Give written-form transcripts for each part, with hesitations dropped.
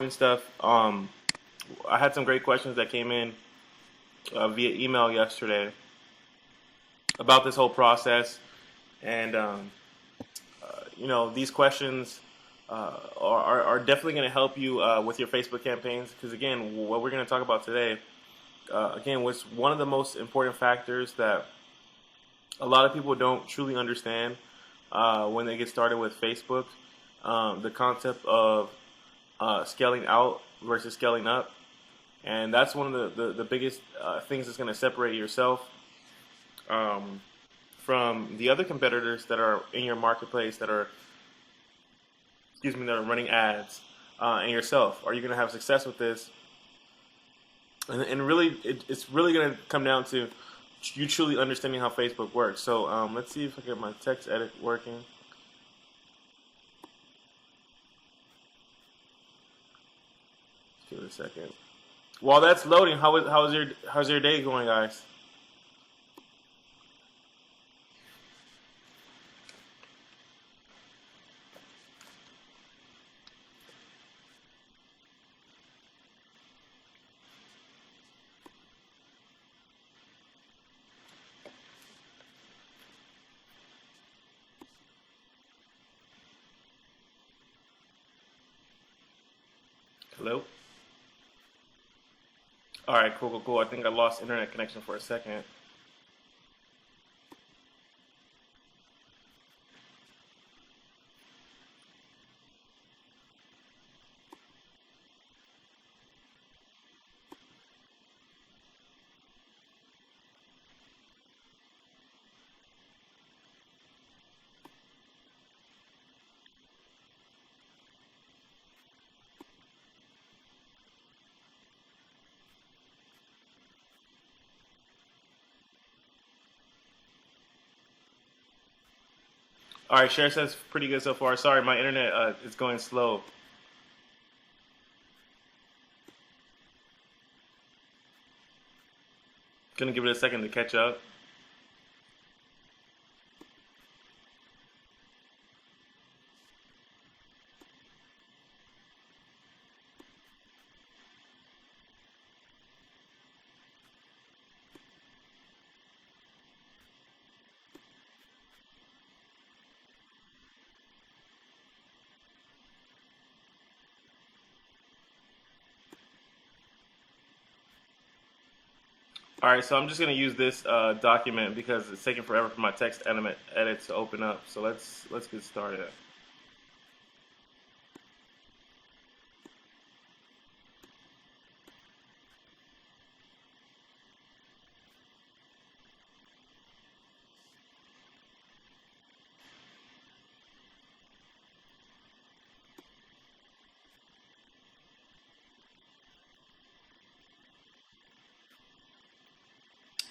and stuff. I had some great questions that came in via email yesterday about this whole process, and these questions are definitely going to help you with your Facebook campaigns. Because again, what we're going to talk about today, again, was one of the most important factors that a lot of people don't truly understand when they get started with Facebook. The concept of scaling out versus scaling up. And that's one of the biggest things that's going to separate yourself um, from the other competitors that are in your marketplace that are running ads, and yourself. Are you going to have success with this? And really, it's really going to come down to you truly understanding how Facebook works. So let's see if I get my text edit working. Give it a second. While that's loading, how's your day going, guys? Hello. All right, cool, cool, cool. I think I lost internet connection for a second. All right, share says pretty good so far. Sorry, my internet is going slow. Gonna give it a second to catch up. All right, so I'm just gonna use this document because it's taking forever for my text edit to open up. So let's get started.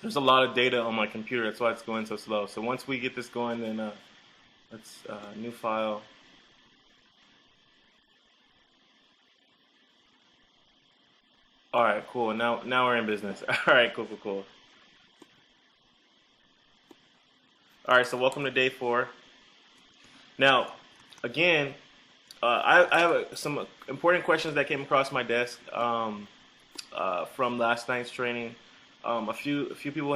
There's a lot of data on my computer. That's why it's going so slow. So once we get this going, then let's new file. All right, cool. Now we're in business. All right, cool, cool, cool. All right, so welcome to day 4. Now, again, I have some important questions that came across my desk from last night's training. A few people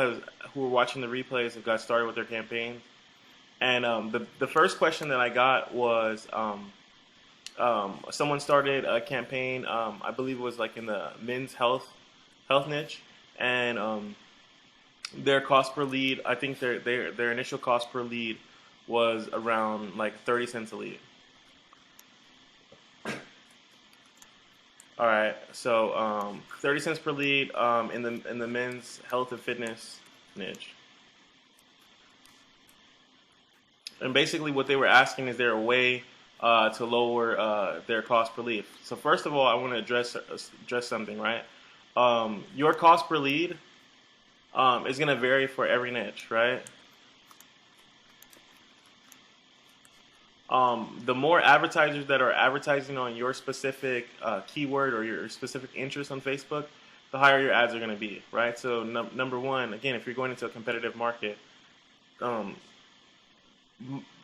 who were watching the replays have got started with their campaign, and the first question that I got was someone started a campaign. I believe it was like in the men's health niche, and their cost per lead. I think their initial cost per lead was around like 30 cents a lead. All right, so 30 cents per lead in the men's health and fitness niche, and basically what they were asking is there a way to lower their cost per lead. So first of all, I want to address something, right? Your cost per lead is going to vary for every niche, right? The more advertisers that are advertising on your specific keyword or your specific interest on Facebook, the higher your ads are going to be, right? So number one, again, if you're going into a competitive market, um,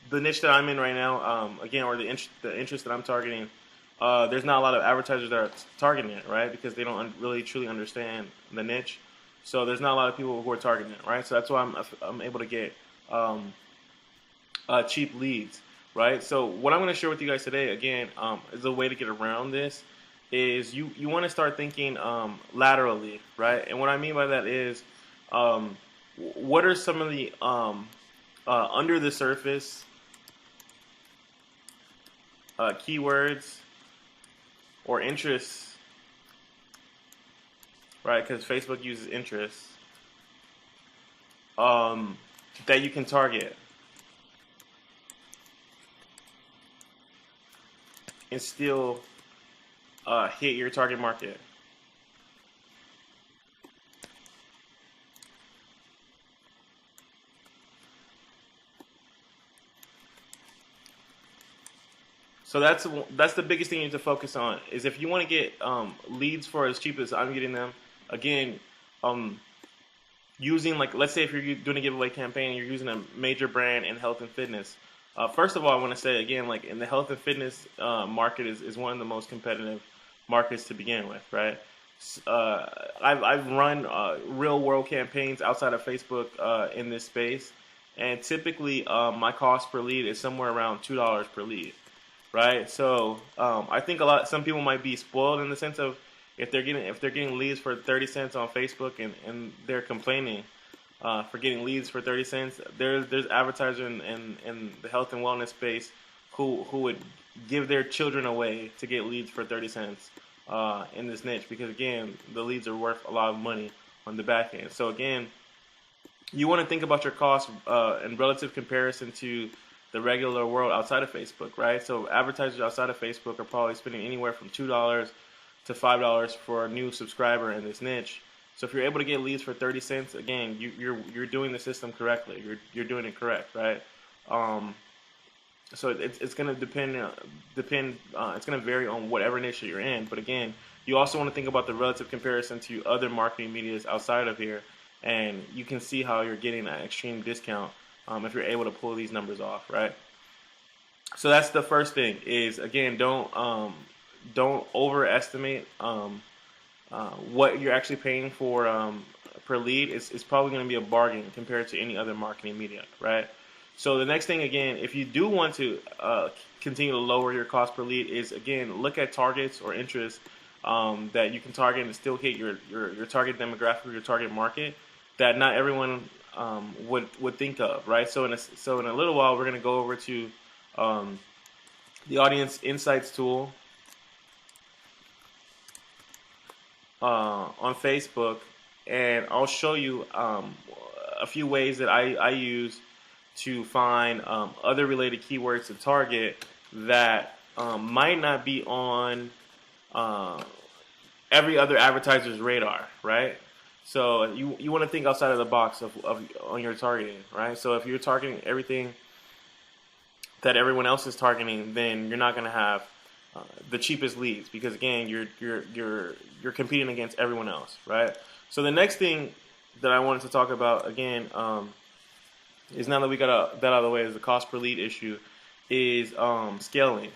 the niche that I'm in right now, again, or the interest that I'm targeting, there's not a lot of advertisers that are targeting it, right? Because they don't really truly understand the niche. So there's not a lot of people who are targeting it, right? So that's why I'm able to get um, cheap leads, right? So what I'm going to share with you guys today, again, is a way to get around this. Is you want to start thinking laterally, right? And what I mean by that is, um, what are some of the under the surface keywords or interests, right? Because Facebook uses interests that you can target and still hit your target market. So that's the biggest thing you need to focus on. Is if you want to get leads for as cheap as I'm getting them, again, um, using, like, let's say if you're doing a giveaway campaign, you're using a major brand in health and fitness. First of all, I want to say again, like, in the health and fitness market is one of the most competitive markets to begin with, right? I've run real world campaigns outside of Facebook in this space, and typically my cost per lead is somewhere around $2 per lead, right? So I think some people might be spoiled in the sense of if they're getting leads for 30 cents on Facebook and they're complaining for getting leads for 30 cents. There's advertisers in the health and wellness space who would give their children away to get leads for 30 cents in this niche, because again, the leads are worth a lot of money on the back end. So again, you want to think about your costs in relative comparison to the regular world outside of Facebook, right? So advertisers outside of Facebook are probably spending anywhere from $2 to $5 for a new subscriber in this niche. So if you're able to get leads for 30 cents, again, you're doing the system correctly. You're doing it correct, right? So it's going to depend. It's going to vary on whatever niche you're in. But again, you also want to think about the relative comparison to other marketing medias outside of here, and you can see how you're getting an extreme discount if you're able to pull these numbers off, right? So that's the first thing. Is again, don't overestimate what you're actually paying for per lead. It's probably going to be a bargain compared to any other marketing media, right? So the next thing, again, if you do want to continue to lower your cost per lead, is again, look at targets or interests that you can target and still hit your target demographic or your target market that not everyone would think of, right? So in a little while, we're going to go over to the Audience Insights tool on Facebook, and I'll show you a few ways that I use to find other related keywords to target that might not be on every other advertiser's radar, right? So you want to think outside of the box on your targeting, right? So if you're targeting everything that everyone else is targeting, then you're not going to have the cheapest leads, because again, you're competing against everyone else, right? So the next thing that I wanted to talk about again is, now that we got that out of the way, is the cost per lead issue, is scaling,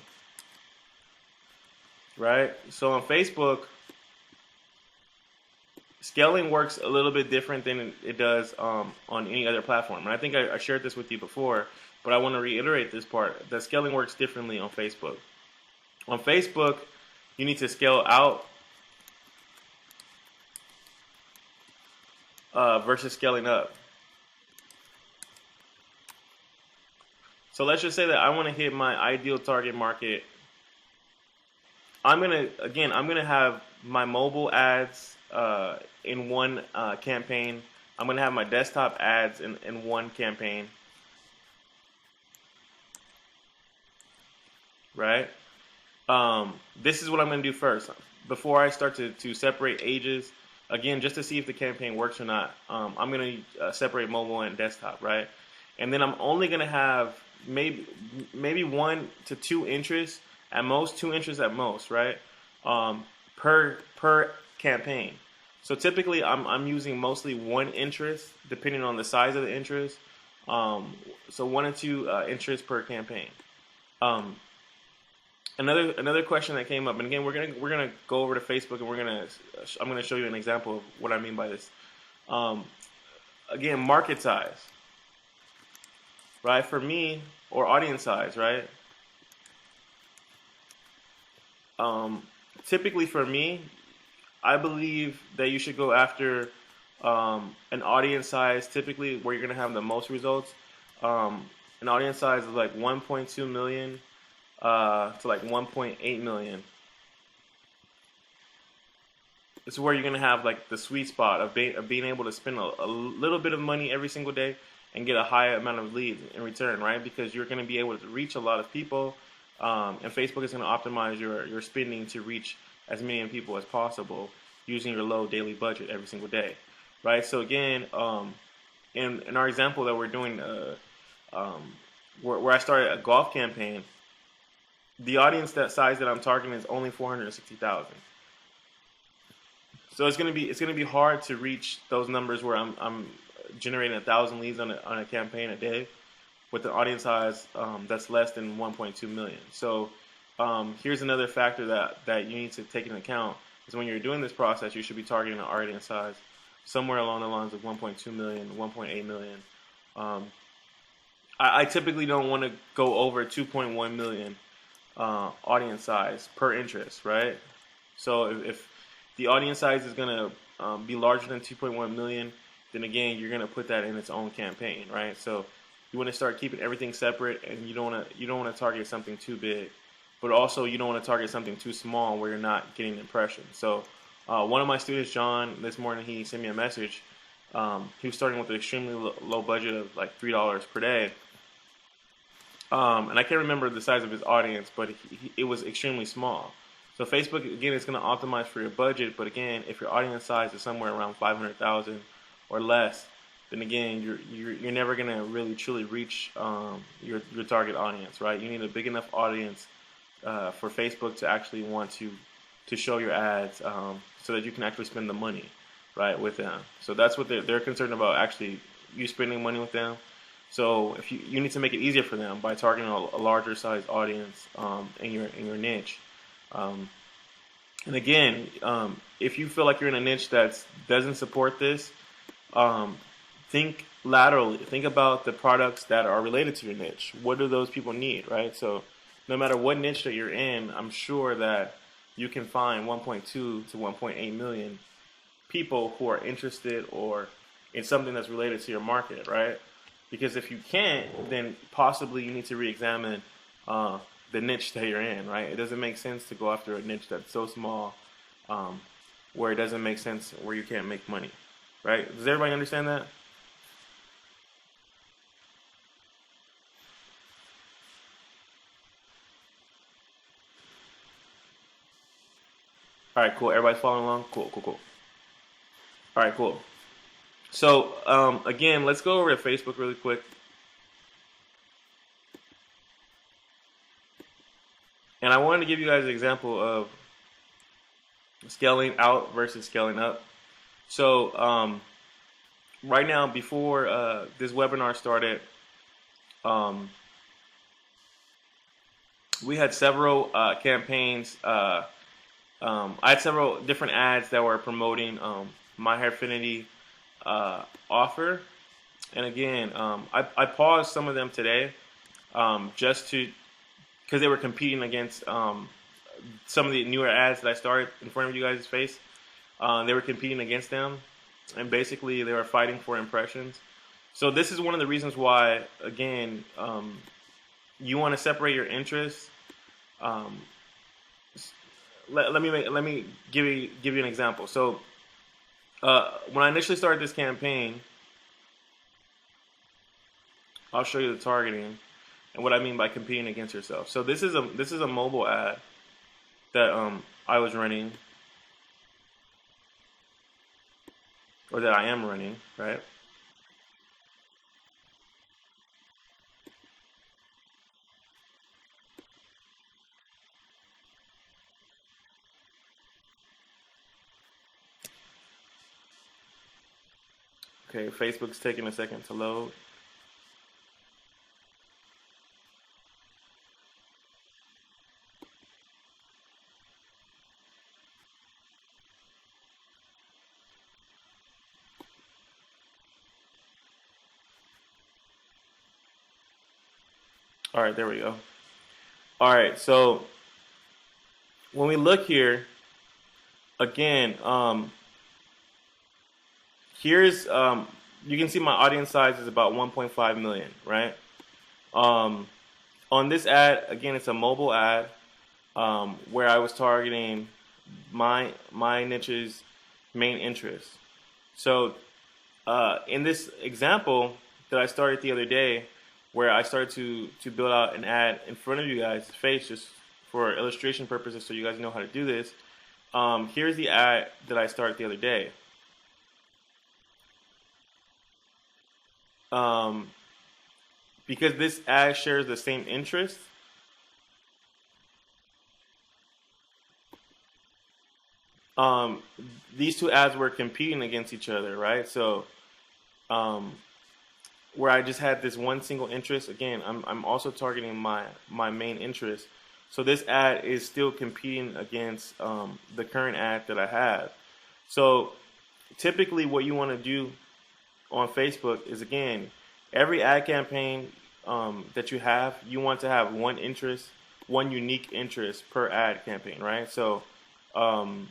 right? So on Facebook, scaling works a little bit different than it does on any other platform. And I think I shared this with you before, but I want to reiterate this part, that scaling works differently on Facebook. On Facebook, you need to scale out versus scaling up. So let's just say that I want to hit my ideal target market. I'm gonna have my mobile ads in one campaign. I'm gonna have my desktop ads in one campaign, right? This is what I'm gonna do first before I start to separate ages. Again, just to see if the campaign works or not. I'm gonna separate mobile and desktop, right? And then I'm only gonna have maybe 1 to 2 interests at most, 2 interests at most, right? Per campaign. So typically, I'm using mostly 1 interest, depending on the size of the interest. So 1 or 2 interests per campaign. Another question that came up, and again, we're gonna go over to Facebook, and I'm gonna show you an example of what I mean by this. Um, Again, market size, right? For me, or audience size, right? Um, Typically for me, I believe that you should go after an audience size, typically where you're gonna have the most results. An audience size of like 1.2 million to like 1.8 million. It's where you're gonna have like the sweet spot of being able to spend a little bit of money every single day and get a high amount of leads in return, right? Because you're gonna be able to reach a lot of people, and Facebook is gonna optimize your spending to reach as many people as possible using your low daily budget every single day, right? So again, in our example that we're doing, um, where I started a golf campaign, the audience that size that I'm targeting is only 460,000. So it's gonna be hard to reach those numbers where I'm generating 1,000 leads on a campaign a day with an audience size that's less than 1.2 million. So here's another factor that you need to take into account is when you're doing this process, you should be targeting an audience size somewhere along the lines of 1.2 million, 1.8 million. Um, I typically don't want to go over 2.1 million audience size per interest, right? So if the audience size is going to be larger than 2.1 million, then again, you're going to put that in its own campaign, right? So you want to start keeping everything separate, and you don't want to target something too big, but also you don't want to target something too small where you're not getting impressions. So one of my students, John, this morning he sent me a message. He was starting with an extremely low budget of like $3 per day, and I can't remember the size of his audience, but it was extremely small. So Facebook again is going to optimize for your budget, but again, if your audience size is somewhere around 500,000 or less, then again you're never going to really truly reach your target audience, right? You need a big enough audience for Facebook to actually want to show your ads, so that you can actually spend the money, right, with them. So that's what they're concerned about, actually you spending money with them. So if you need to make it easier for them by targeting a larger size audience in your niche. Um, and again, if you feel like you're in a niche that doesn't support this, um, think laterally. Think about the products that are related to your niche. What do those people need, right? So no matter what niche that you're in, I'm sure that you can find 1.2 to 1.8 million people who are interested or in something that's related to your market, right? Because if you can't, then possibly you need to re-examine uh, the niche that you're in, right? It doesn't make sense to go after a niche that's so small, um, where it doesn't make sense, where you can't make money, right? Does everybody understand that? All right, cool. Everybody's following along? Cool, cool, cool. All right, cool. So again, let's go over to Facebook really quick. And I wanted to give you guys an example of scaling out versus scaling up. So right now, before this webinar started, um, we had several campaigns. I had several different ads that were promoting my Hairfinity offer. And again, I paused some of them today, just to because they were competing against some of the newer ads that I started in front of you guys' face. They were competing against them, and basically they were fighting for impressions. So this is one of the reasons why, again, you want to separate your interests. Um, let me give you an example. So when I initially started this campaign, I'll show you the targeting and what I mean by competing against yourself. So this is a mobile ad that I was running, or that I am running, right? Okay, Facebook's taking a second to load. All right, there we go. All right, so when we look here again, here's you can see my audience size is about 1.5 million, right? Um, on this ad, again, it's a mobile ad where I was targeting my niche's main interest. So in this example that I started the other day, where I started to build out an ad in front of you guys' face, just for illustration purposes, so you guys know how to do this. Here's the ad that I started the other day. Um, because this ad shares the same interest, um, these two ads were competing against each other, right? So um, where I just had this one single interest. Again, I'm also targeting my main interest. So this ad is still competing against the current ad that I have. So typically, what you want to do on Facebook is, again, every ad campaign that you have, you want to have one interest, one unique interest per ad campaign, right? So um,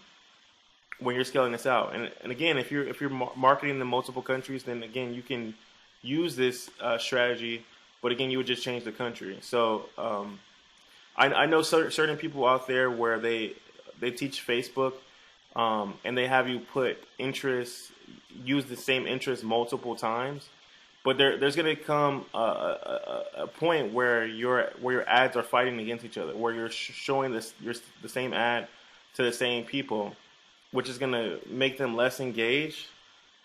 when you're scaling this out. And again, if you're marketing in multiple countries, then again you can use this strategy, but again you would just change the country. So I know certain people out there where they teach Facebook, and they have you put interest, use the same interest multiple times. But there's going to come a point where your ads are fighting against each other, where you're showing the same ad to the same people, which is going to make them less engaged,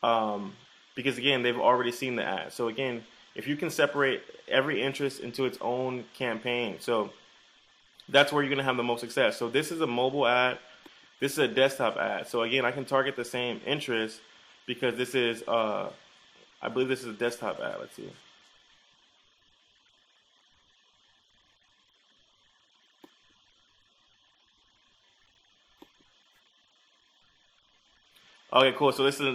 because again they've already seen the ad. So again, if you can separate every interest into its own campaign, so that's where you're going to have the most success. So this is a mobile ad, this is a desktop ad. So again, I can target the same interest because this is I believe this is a desktop ad. Let's see. Okay, cool. So this is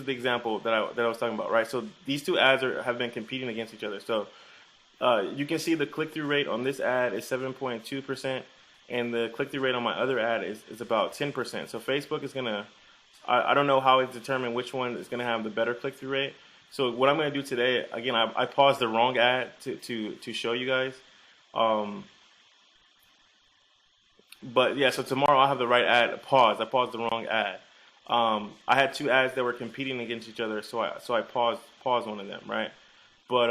the example that I was talking about, right? So these two ads have been competing against each other. So you can see the click-through rate on this ad is 7.2%, and the click-through rate on my other ad is about 10%. So Facebook is gonna, I don't know how it's determined which one is gonna have the better click-through rate. So what I'm gonna do today, again, I paused the wrong ad to show you guys. Um, but yeah, so tomorrow I'll have the right ad paused. I paused the wrong ad. I had two ads that were competing against each other, so I paused one of them, right? But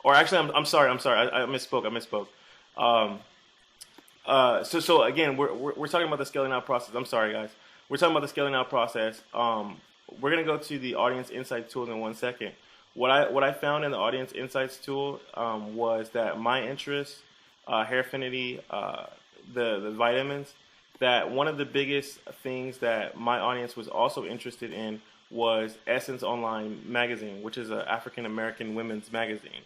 or actually, I'm sorry, I misspoke. Um, so again, we're talking about the scaling out process. I'm sorry, guys. We're talking about the scaling out process. We're gonna go to the audience insights tool in 1 second. What I found in the audience insights tool was that my interests, hair affinity, the vitamins, that one of the biggest things that my audience was also interested in was Essence Online Magazine, which is an African American women's magazine.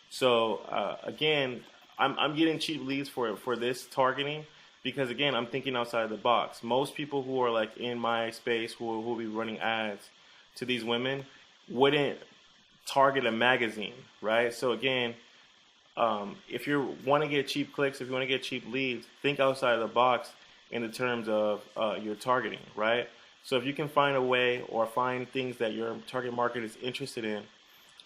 So again, I'm getting cheap leads for this targeting because again, I'm thinking outside the box. Most people who are like in my space who will be running ads to these women wouldn't target a magazine, right? So again, if you want to get cheap clicks, if you want to get cheap leads, think outside of the box in the terms of your targeting, right? So if you can find a way or find things that your target market is interested in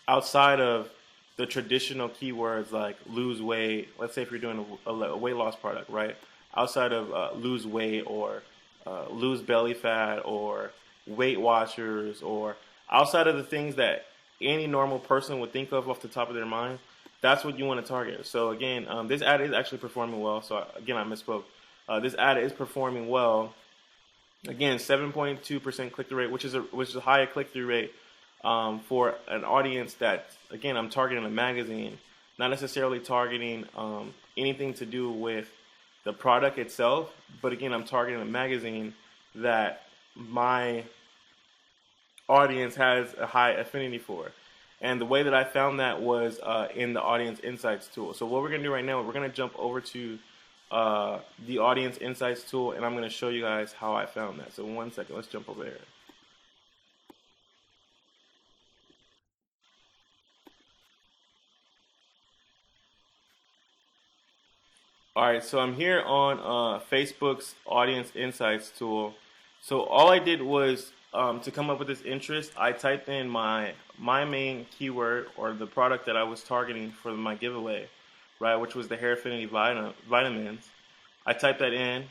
outside of the traditional keywords like lose weight, let's say if you're doing a weight loss product, right? Outside of lose weight or lose belly fat or Weight Watchers, or outside of the things that any normal person would think of off the top of their mind, that's what you want to target. So again, this ad is actually performing well. So again, I misspoke. This ad is performing well. Again, 7.2% click-through rate, which is a higher click-through rate for an audience that, again, I'm targeting a magazine, not necessarily targeting anything to do with the product itself, but again, I'm targeting a magazine that my audience has a high affinity for. And the way that I found that was in the Audience Insights tool. So what we're going to do right now, we're going to jump over to the Audience Insights tool, and I'm going to show you guys how I found that. So 1 second, let's jump over there. All right, so I'm here on Facebook's Audience Insights tool. So all I did was to come up with this interest, I typed in my main keyword or the product that I was targeting for my giveaway, right, which was the Hair Affinity vitamins. I typed that in,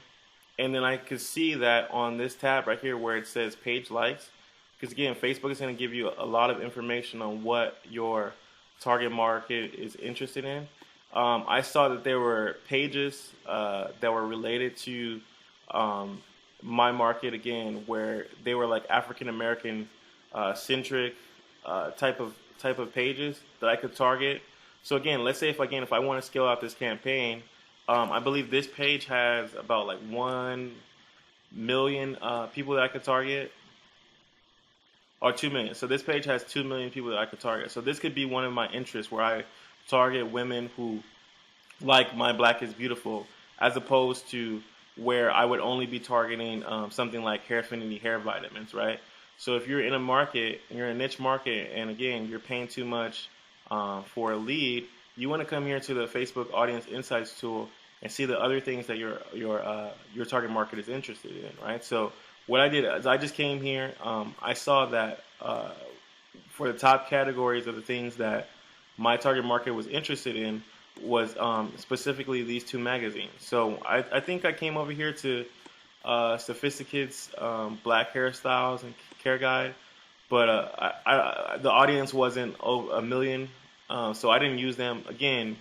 and then I could see that on this tab right here where it says page likes, because again, Facebook is going to give you a lot of information on what your target market is interested in. I saw that there were pages that were related to um, my market again, where they were like African American centric type of pages that I could target. So again, let's say if I want to scale out this campaign, I believe this page has about like 1 million people that I could target, or 2 million. So this page has 2 million people that I could target. So this could be one of my interests where I target women who like My Black is Beautiful, as opposed to where I would only be targeting something like Hair Affinity hair vitamins, right? So if you're in a market, you're in a niche market, and again, you're paying too much for a lead, you want to come here to the Facebook Audience Insights tool and see the other things that your target market is interested in, right? So what I did is I just came here. I saw that for the top categories of the things that my target market was interested in was specifically these two magazines. So I think I came over here to Sophisticate's Black Hairstyles and Care Guide, but the audience wasn't over 1 million, so I didn't use them. Again,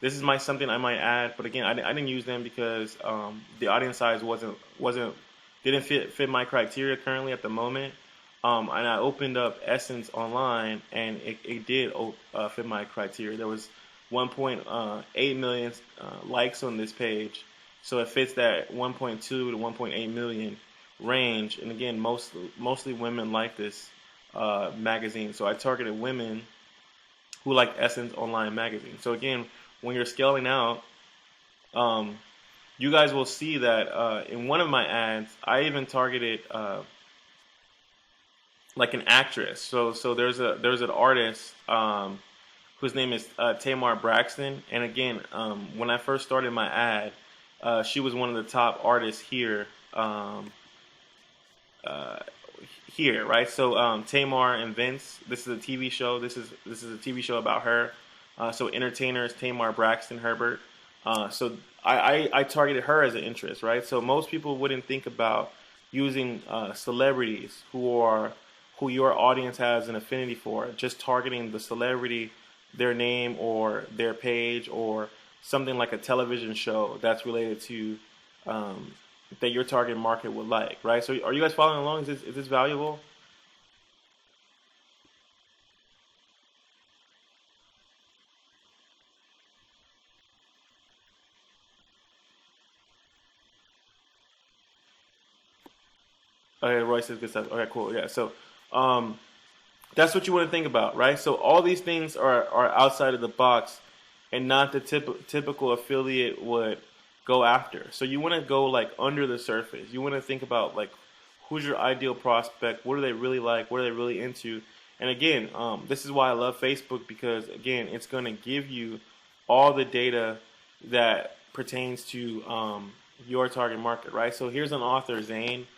this is something I might add, but again, I didn't use them because the audience size didn't fit my criteria currently at the moment. And I opened up Essence Online, and it did fit my criteria. There was 1.8 million likes on this page, so it fits that 1.2 to 1.8 million range. And again, mostly women like this magazine, so I targeted women who like Essence Online magazine. So again, when you're scaling out, you guys will see that in one of my ads, I even targeted like an actress. So there's an artist whose name is Tamar Braxton. And again, when I first started my ad, she was one of the top artists here. Right? So Tamar and Vince. This is a TV show. This is a TV show about her. So entertainers Tamar Braxton Herbert. So I targeted her as an interest, right? So most people wouldn't think about using celebrities who your audience has an affinity for, just targeting the celebrity, their name or their page, or something like a television show that's related to that your target market would like, right? So are you guys following along? Is this valuable? Okay, Roy says good stuff. Okay, cool. Yeah, so um, that's what you want to think about, right? So all these things are outside of the box and not the typical affiliate would go after. So you want to go like under the surface. You want to think about like who's your ideal prospect, what do they really like, what are they really into. And again, this is why I love Facebook, because again, it's going to give you all the data that pertains to your target market, right? So here's an author, Zane.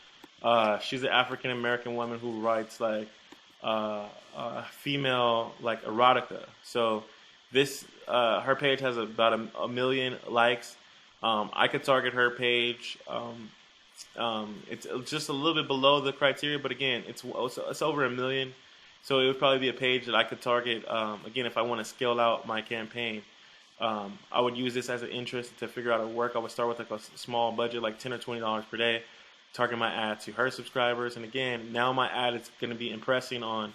She's an African American woman who writes like female like erotica. So this her page has about a million likes. I could target her page. It's just a little bit below the criteria, but again, it's over 1 million. So it would probably be a page that I could target. Again, if I want to scale out my campaign, I would use this as an interest to figure out a work. I would start with like a small budget, like $10 or $20 per day, target my ad to her subscribers. And again, now my ad is going to be impressing on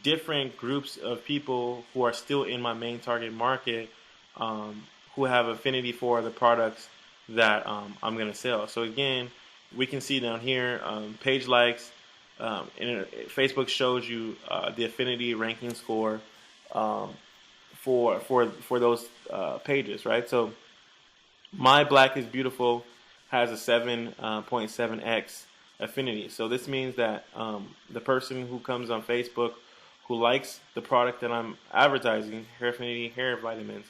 different groups of people who are still in my main target market, who have affinity for the products that I'm going to sell. So again, we can see down here page likes. And Facebook shows you the affinity ranking score for those pages, right? So My Black is Beautiful has a 7.7x affinity. So this means that the person who comes on Facebook who likes the product that I'm advertising, Hair Affinity hair vitamins,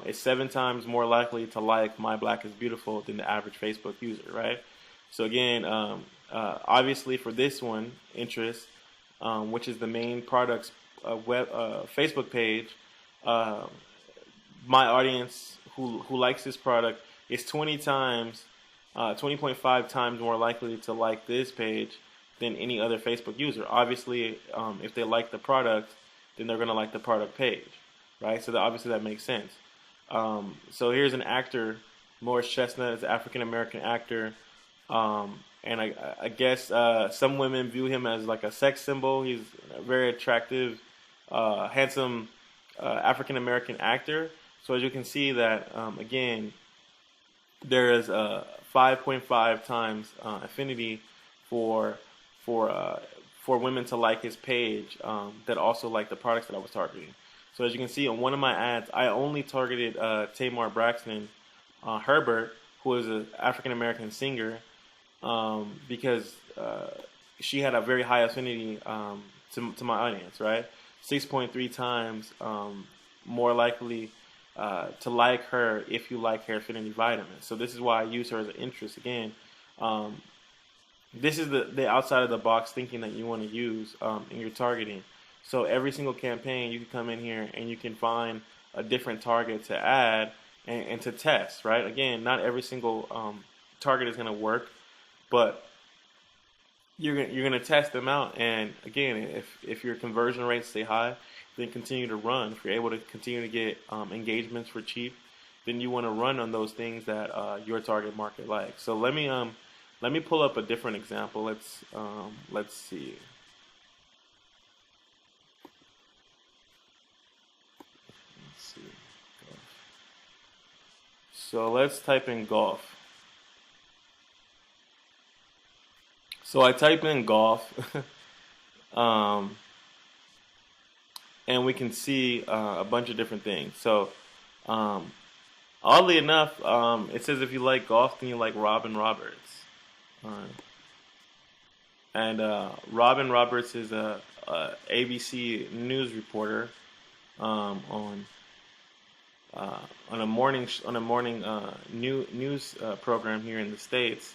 is 7 times more likely to like My Black is Beautiful than the average Facebook user, right? So again, obviously for this one, interest, which is the main product's Facebook page, uh, my audience who likes this product is 20.5 times more likely to like this page than any other Facebook user. Obviously, if they like the product, then they're going to like the product page, right? So obviously that makes sense. So here's an actor, Morris Chestnut is an African American actor, and I guess some women view him as like a sex symbol. He's a very attractive, handsome African American actor. So as you can see that again, there is a 5.5 times affinity for for for women to like his page that also like the products that I was targeting. So as you can see on one of my ads, I only targeted Tamar Braxton Herbert, who is an African American singer, because she had a very high affinity to my audience, right? 6.3 times more likely to like her if you like Hair Affinity Vitamins. So this is why I use her as an interest. Again, this is the outside of the box thinking that you want to use in your targeting. So every single campaign, you can come in here and you can find a different target to add and to test, right? Again, not every single target is going to work, but you're gonna test them out. And again, if your conversion rates stay high, then continue to run. If you're able to continue to get engagements for cheap, then you want to run on those things that your target market likes. So let me pull up a different example. Let's see. So let's type in golf. So I type in golf, and we can see a bunch of different things. So oddly enough, it says if you like golf, then you like Robin Roberts. And Robin Roberts is a ABC news reporter on a morning news program here in the States.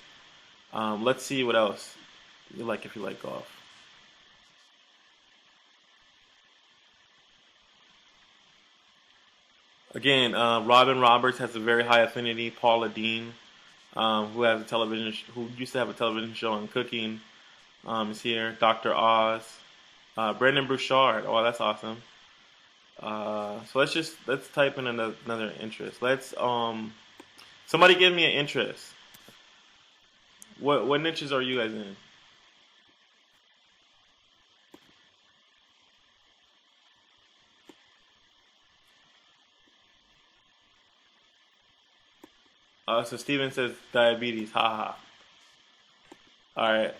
Let's see what else you like if you like golf. Again, Robin Roberts has a very high affinity. Paula Dean, who used to have a television show on cooking, is here. Dr. Oz, Brendan Bouchard. Oh, that's awesome. So let's type in another interest. Somebody give me an interest. What niches are you guys in? So Steven says diabetes. Haha. All right.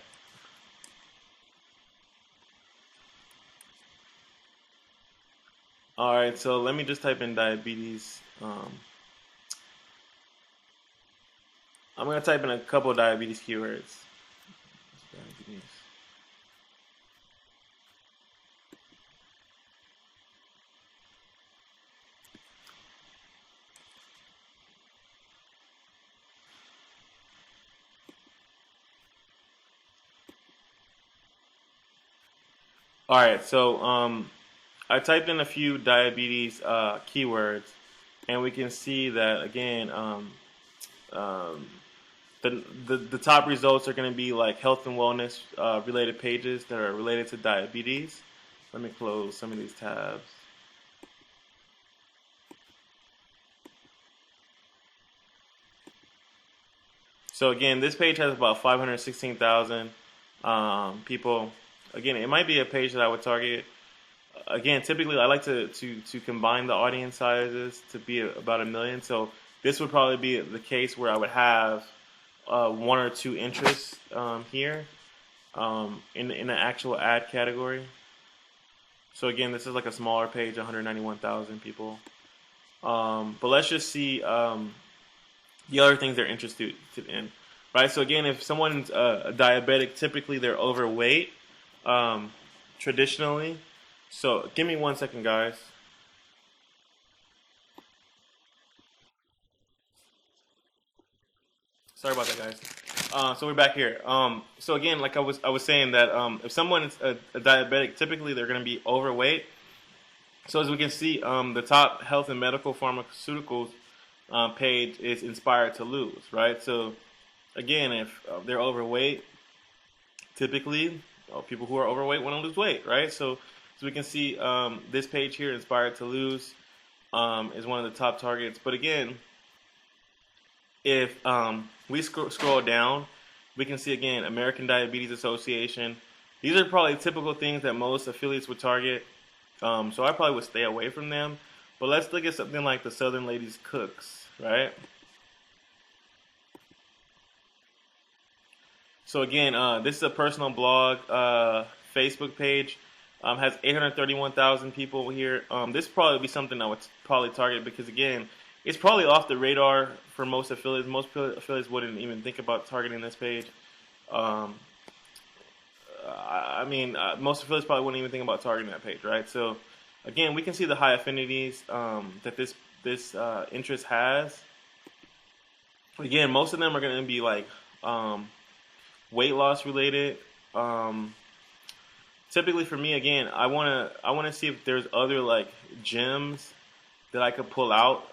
All right. So let me just type in diabetes. I'm gonna type in a couple of diabetes keywords. Diabetes. All right, so I typed in a few diabetes keywords, and we can see that again, um, the top results are going to be like health and wellness related pages that are related to diabetes. Let me close some of these tabs. So again, this page has about 516,000 people. Again, it might be a page that I would target. Again, typically I like to combine the audience sizes to be about 1 million. So this would probably be the case where I would have 1 or 2 interests here in the actual ad category. So again, this is like a smaller page, 191,000 people. But let's just see the other things they're interested in, right? So again, if someone's a diabetic, typically they're overweight, traditionally. So give me 1 second, guys. Sorry about that, guys. So we're back here. So again, like I was saying that if someone is a diabetic, typically they're going to be overweight. So as we can see, the top health and medical pharmaceuticals page is inspired to lose, right? So again, if they're overweight, typically people who are overweight want to lose weight, right? So we can see this page here, inspired to lose, is one of the top targets. But again, if we scroll down, we can see again American Diabetes Association. These are probably typical things that most affiliates would target. So I probably would stay away from them. But let's look at something like the Southern Ladies Cooks, right? So again, this is a personal blog, Facebook page. Has 831,000 people here. This probably be something I would probably target because again, it's probably off the radar for most affiliates. Most affiliates wouldn't even think about targeting this page. Most affiliates probably wouldn't even think about targeting that page, right? So again, we can see the high affinities that this interest has. Again, most of them are going to be like weight loss related. Typically for me, again, I wanna see if there's other like gems that I could pull out.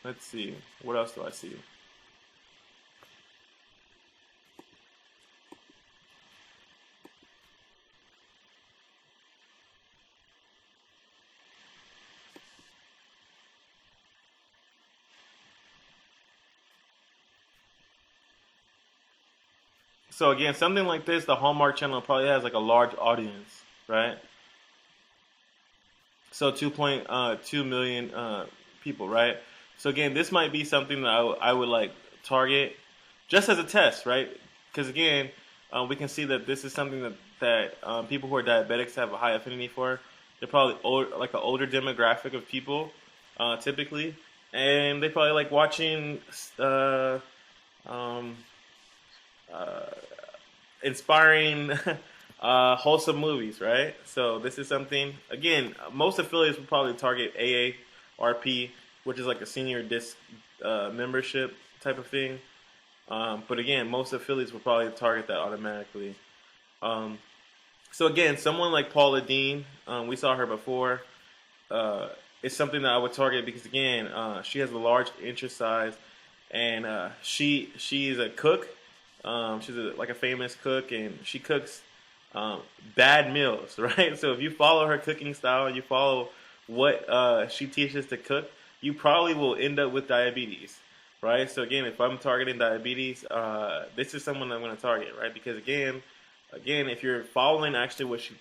Let's see, what else do I see? So again, something like this, the Hallmark Channel probably has like a large audience, right? So 2.2 million people, right? So again, this might be something that I would like target just as a test, right? Because again, we can see that this is something that people who are diabetics have a high affinity for. They're probably like an older demographic of people, typically, and they probably like watching um, uh, inspiring, wholesome movies, right? So this is something. Again, most affiliates would probably target AARP, which is like a senior disc membership type of thing. But again, most affiliates would probably target that automatically. Um, so again, someone like Paula Dean, we saw her before. It's something that I would target because again, she has a large interest size, and she is a cook. She's like a famous cook, and she cooks bad meals, right? So if you follow her cooking style, you follow what she teaches to cook, you probably will end up with diabetes, right? So again, if I'm targeting diabetes, this is someone I'm going to target, right? Because again, if you're following actually what she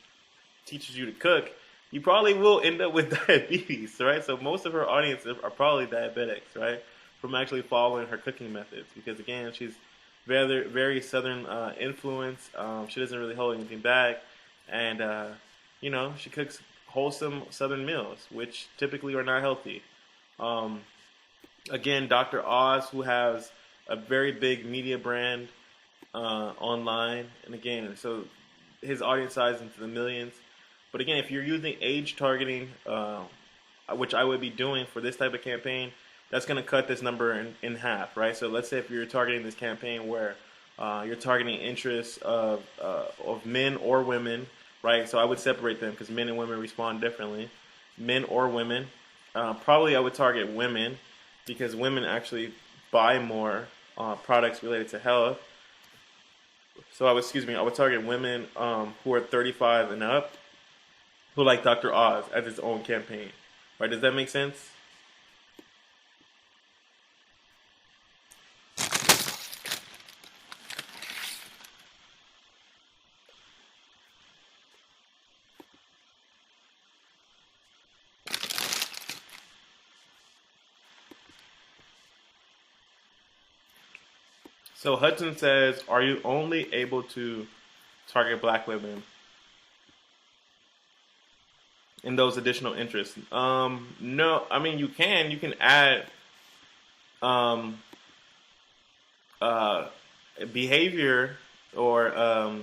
teaches you to cook, you probably will end up with diabetes, right? So most of her audience are probably diabetics, right? From actually following her cooking methods, because again, she's very Southern influence. She doesn't really hold anything back, and she cooks wholesome Southern meals, which typically are not healthy. Um, Again, Dr. Oz, who has a very big media brand online, and again, so his audience size into the millions. But again, if you're using age targeting, which I would be doing for this type of campaign, that's going to cut this number in half, right? So let's say if you're targeting this campaign where you're targeting interests of men or women, right? So I would separate them because men and women respond differently. Men or women. Probably I would target women because women actually buy more products related to health. So I would target women who are 35 and up who like Dr. Oz as his own campaign, right? Does that make sense? So Hudson says, are you only able to target black women in those additional interests? No, I mean you can add um, uh, behavior or I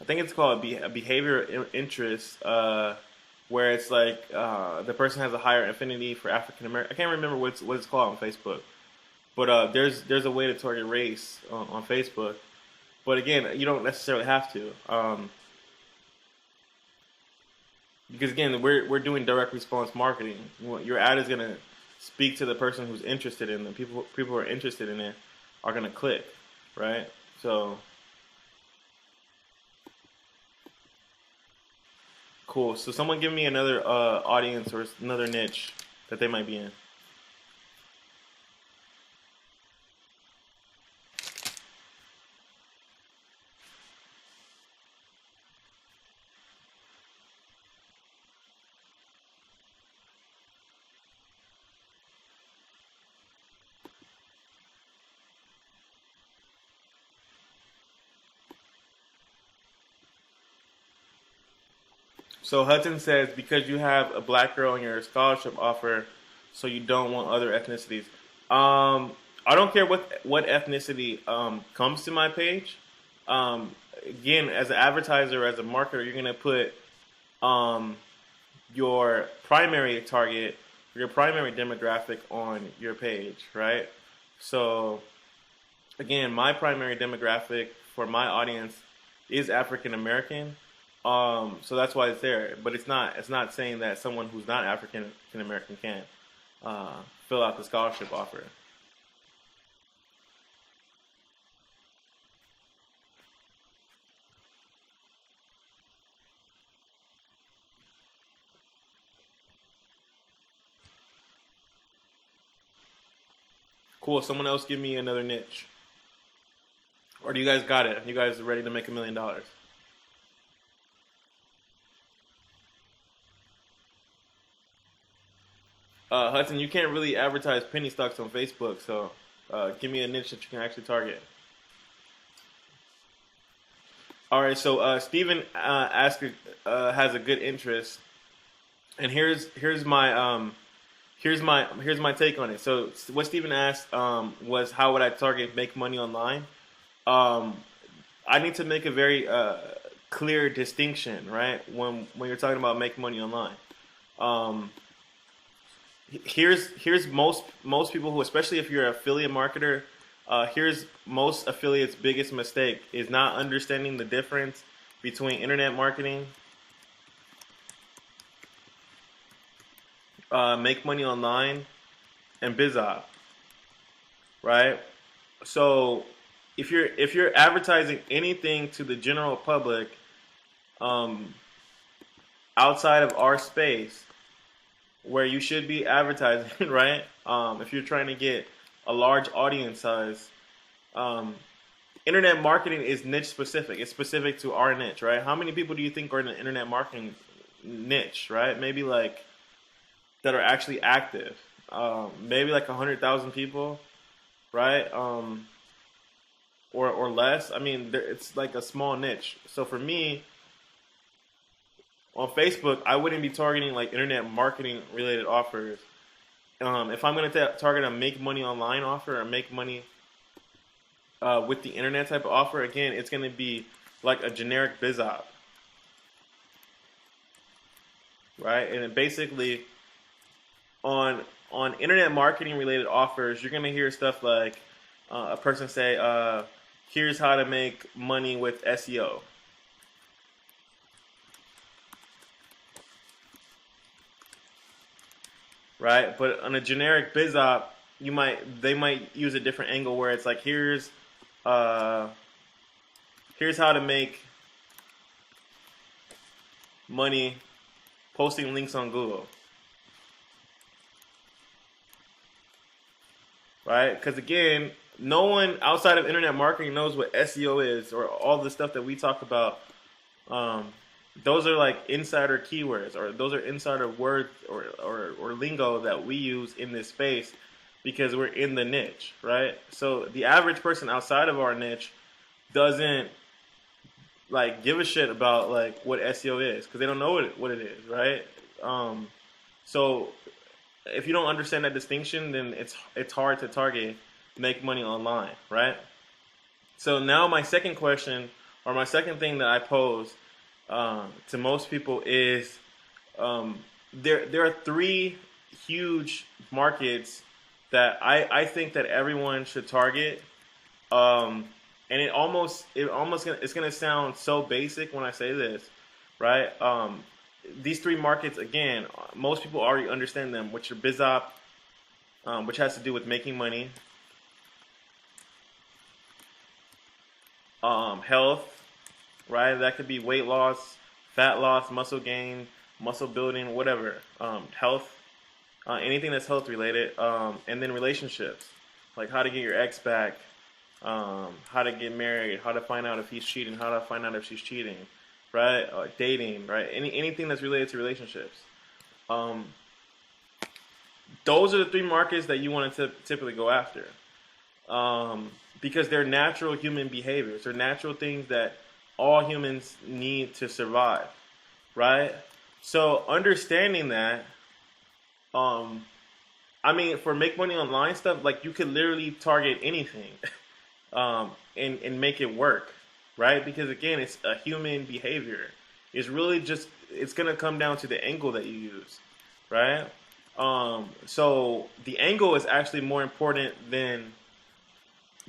think it's called a behavior interest, where it's like the person has a higher affinity for African American. I can't remember what it's called on Facebook. But there's a way to target race on Facebook. But again, you don't necessarily have to, because again, we're doing direct response marketing. Your ad is gonna speak to the person who's interested in them. People who are interested in it are gonna click, right? So cool. So someone give me another audience or another niche that they might be in. So Hudson says because you have a black girl in your scholarship offer, so you don't want other ethnicities. I don't care what ethnicity comes to my page. Um, Again, as an advertiser, as a marketer, you're gonna put um, your primary target, your primary demographic on your page, right? So again, my primary demographic for my audience is African American. So that's why it's there. But it's not saying that someone who's not African American can't fill out the scholarship offer. Cool. Someone else give me another niche. Or do you guys got it? You guys are ready to make $1 million? Hudson, you can't really advertise penny stocks on Facebook, so give me a niche that you can actually target. All right, so Steven has a good interest, and here's my take on it. So what Steven asked was how would I target make money online? Um, I need to make a very clear distinction, right? When you're talking about make money online. Um, here's most people who, especially if you're an affiliate marketer, here's most affiliates' biggest mistake is not understanding the difference between internet marketing, make money online, and BizOp, right? So if you're advertising anything to the general public um, outside of our space where you should be advertising, right? If you're trying to get a large audience size, um, internet marketing is niche specific. It's specific to our niche, right? How many people do you think are in the internet marketing niche, right? Maybe like that are actually active. Maybe like 100,000 people, right? Or less. I mean, it's like a small niche. So for me, on Facebook, I wouldn't be targeting like internet marketing related offers. If I'm going to target a make money online offer or make money with the internet type of offer, again, it's going to be like a generic biz op, right? And it basically on internet marketing related offers, you're going to hear stuff like a person say, "Here's how to make money with SEO." Right? But on a generic biz op, they might use a different angle where it's like uh, here's how to make money posting links on Google, right? Because again, no one outside of internet marketing knows what SEO is or all the stuff that we talk about. Um, those are like insider keywords, or those are insider words or lingo that we use in this space because we're in the niche, right? So the average person outside of our niche doesn't like give a shit about like what SEO is because they don't know what it is, right? Um, so if you don't understand that distinction, then it's hard to target make money online, right? So now my second question or my second thing that I pose to most people is there are three huge markets that I think that everyone should target. Um, and it's gonna sound so basic when I say this, right? These three markets again, most people already understand them, which are BizOp, which has to do with making money, health, right? That could be weight loss, fat loss, muscle gain, muscle building, whatever. Health, anything that's health related, and then relationships, like how to get your ex back, how to get married, how to find out if he's cheating, how to find out if she's cheating, right? Dating, right? Anything that's related to relationships. Um, those are the three markets that you want to typically go after, because they're natural human behaviors. They're natural things that all humans need to survive, right? So understanding that, um, I mean, for make money online stuff, like you could literally target anything, and make it work, right? Because again, it's a human behavior. It's gonna come down to the angle that you use, right? So the angle is actually more important than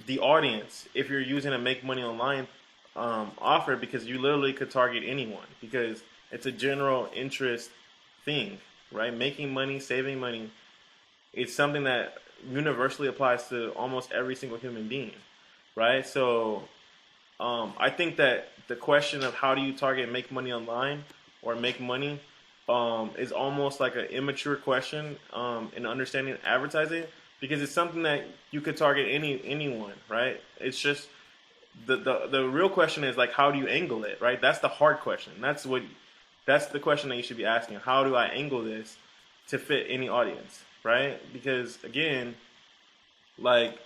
the audience if you're using a make money online offer, because you literally could target anyone because it's a general interest thing, right? Making money, saving money, it's something that universally applies to almost every single human being, right? So I think that the question of how do you target make money online or make money is almost like an immature question in understanding advertising, because it's something that you could target anyone, right? It's just the real question is like how do you angle it, right? That's the hard question. That's the question that you should be asking. How do I angle this to fit any audience, right? Because again, like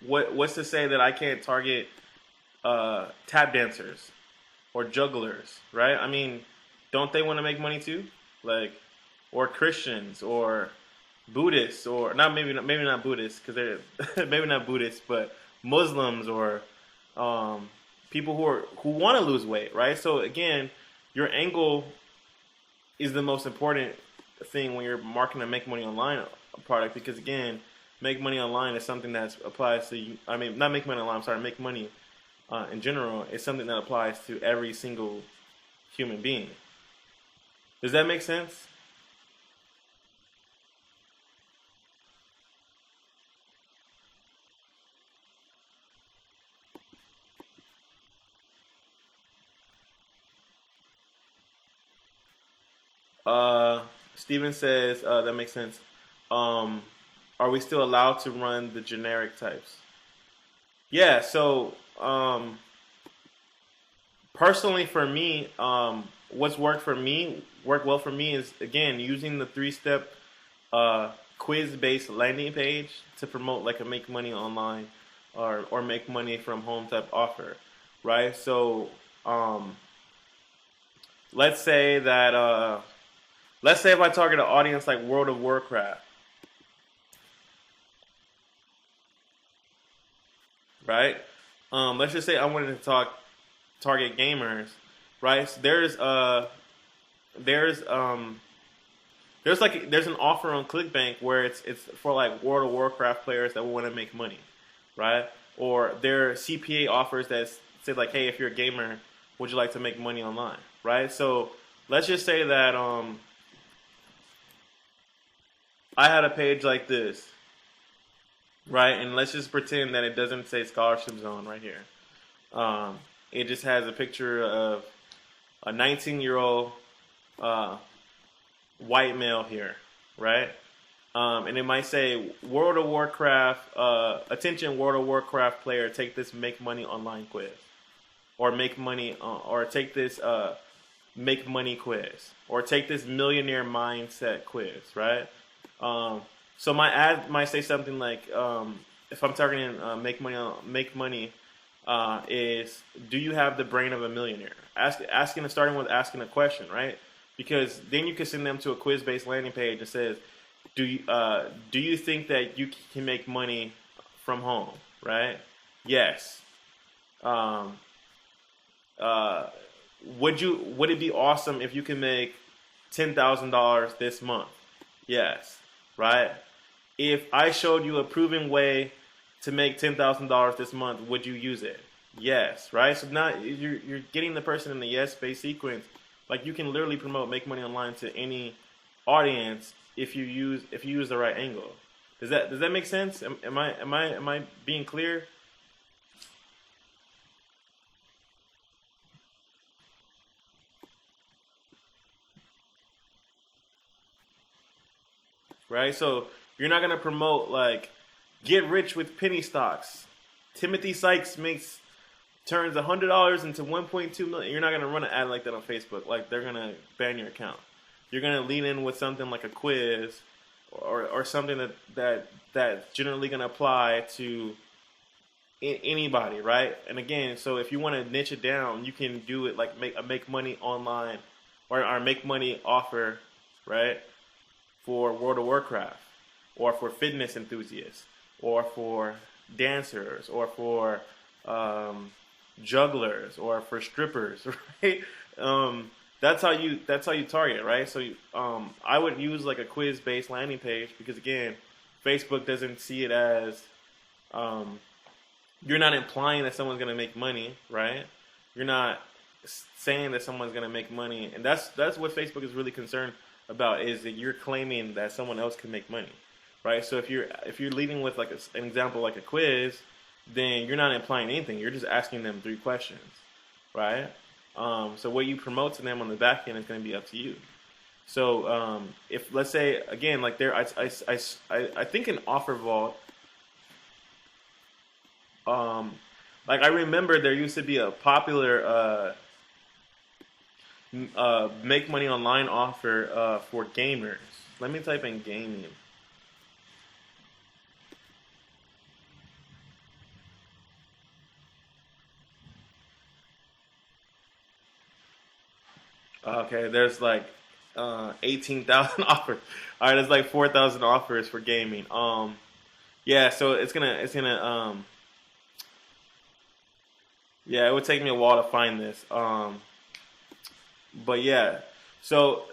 what's to say that I can't target tap dancers or jugglers, right? I mean, don't they want to make money too? Like, or Christians or Buddhists, or not, maybe not Buddhists because they're maybe not Buddhists, but Muslims or people who want to lose weight, right? So again, your angle is the most important thing when you're marketing a make money online product, because again, make money online is something that applies to you. I mean, not make money online. I'm sorry, make money in general is something that applies to every single human being. Does that make sense? Uh, Steven says that makes sense. Um, are we still allowed to run the generic types? Yeah. So personally, for me, what's worked well for me is again using the three-step quiz-based landing page to promote like a make money online or make money from home type offer, right? So um, let's say that let's say if I target an audience like World of Warcraft, right? Let's just say I wanted to target gamers, right? So there's there's an offer on ClickBank where it's for like World of Warcraft players that want to make money, right? Or there are CPA offers that say like, hey, if you're a gamer, would you like to make money online, right? So let's just say that I had a page like this, right? And let's just pretend that it doesn't say scholarship zone right here. It just has a picture of a 19-year-old uh, white male here, right? And it might say World of Warcraft, attention World of Warcraft player, take this make money online quiz, or make money, or take this make money quiz, or take this millionaire mindset quiz, right? Um, so my ad might say something like, if I'm targeting make money, is do you have the brain of a millionaire? Starting with asking a question, right? Because then you can send them to a quiz-based landing page that says, do you think that you can make money from home, right? Yes. Um, uh, would it be awesome if you can make $10,000 this month? Yes, right. if I showed you a proven way to make $10,000 this month, would you use it? Yes, right. So now you're getting the person in the yes based sequence. Like you can literally promote make money online to any audience if you use the right angle. Does that make sense? Am I being clear? Right. So you're not gonna promote like get rich with penny stocks. Timothy Sykes makes turns $100 into 1.2 million. You're not gonna run an ad like that on Facebook. Like they're gonna ban your account. You're gonna lean in with something like a quiz, or something that's generally gonna apply to anybody, right? And again, so if you want to niche it down, you can do it like make money online, or make money offer, right? For World of Warcraft, or for fitness enthusiasts, or for dancers, or for jugglers, or for strippers, right? That's how you target, right? So I would use like a quiz based landing page because again, Facebook doesn't see it as um, you're not implying that someone's going to make money, right? You're not saying that someone's going to make money, and that's what Facebook is really concerned about, is that you're claiming that someone else can make money, right? So if you're leading with like an example like a quiz, then you're not implying anything. You're just asking them 3 questions, right? So what you promote to them on the back end is going to be up to you. So if let's say again like there, I think in Offer Vault, like I remember there used to be a popular make money online offer for gamers. Let me type in gaming. Okay, there's like 18,000 offers. All right, there's like 4,000 offers for gaming. Yeah, so it's gonna yeah, it would take me a while to find this. But yeah, so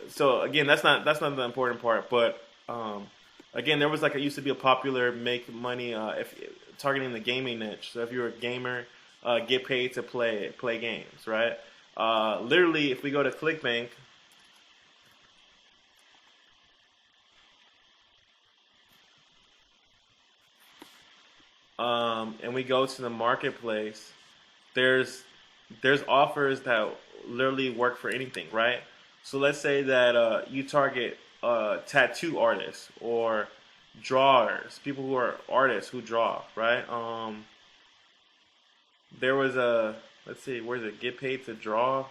again, that's not the important part. But again, there was like it used to be a popular make money if targeting the gaming niche. So if you're a gamer, get paid to play games, right? Literally, if we go to ClickBank, and we go to the marketplace, there's offers that literally work for anything, right? So let's say that you target tattoo artists or drawers, people who are artists who draw, right? There was a let's see, where's it? Get paid to draw.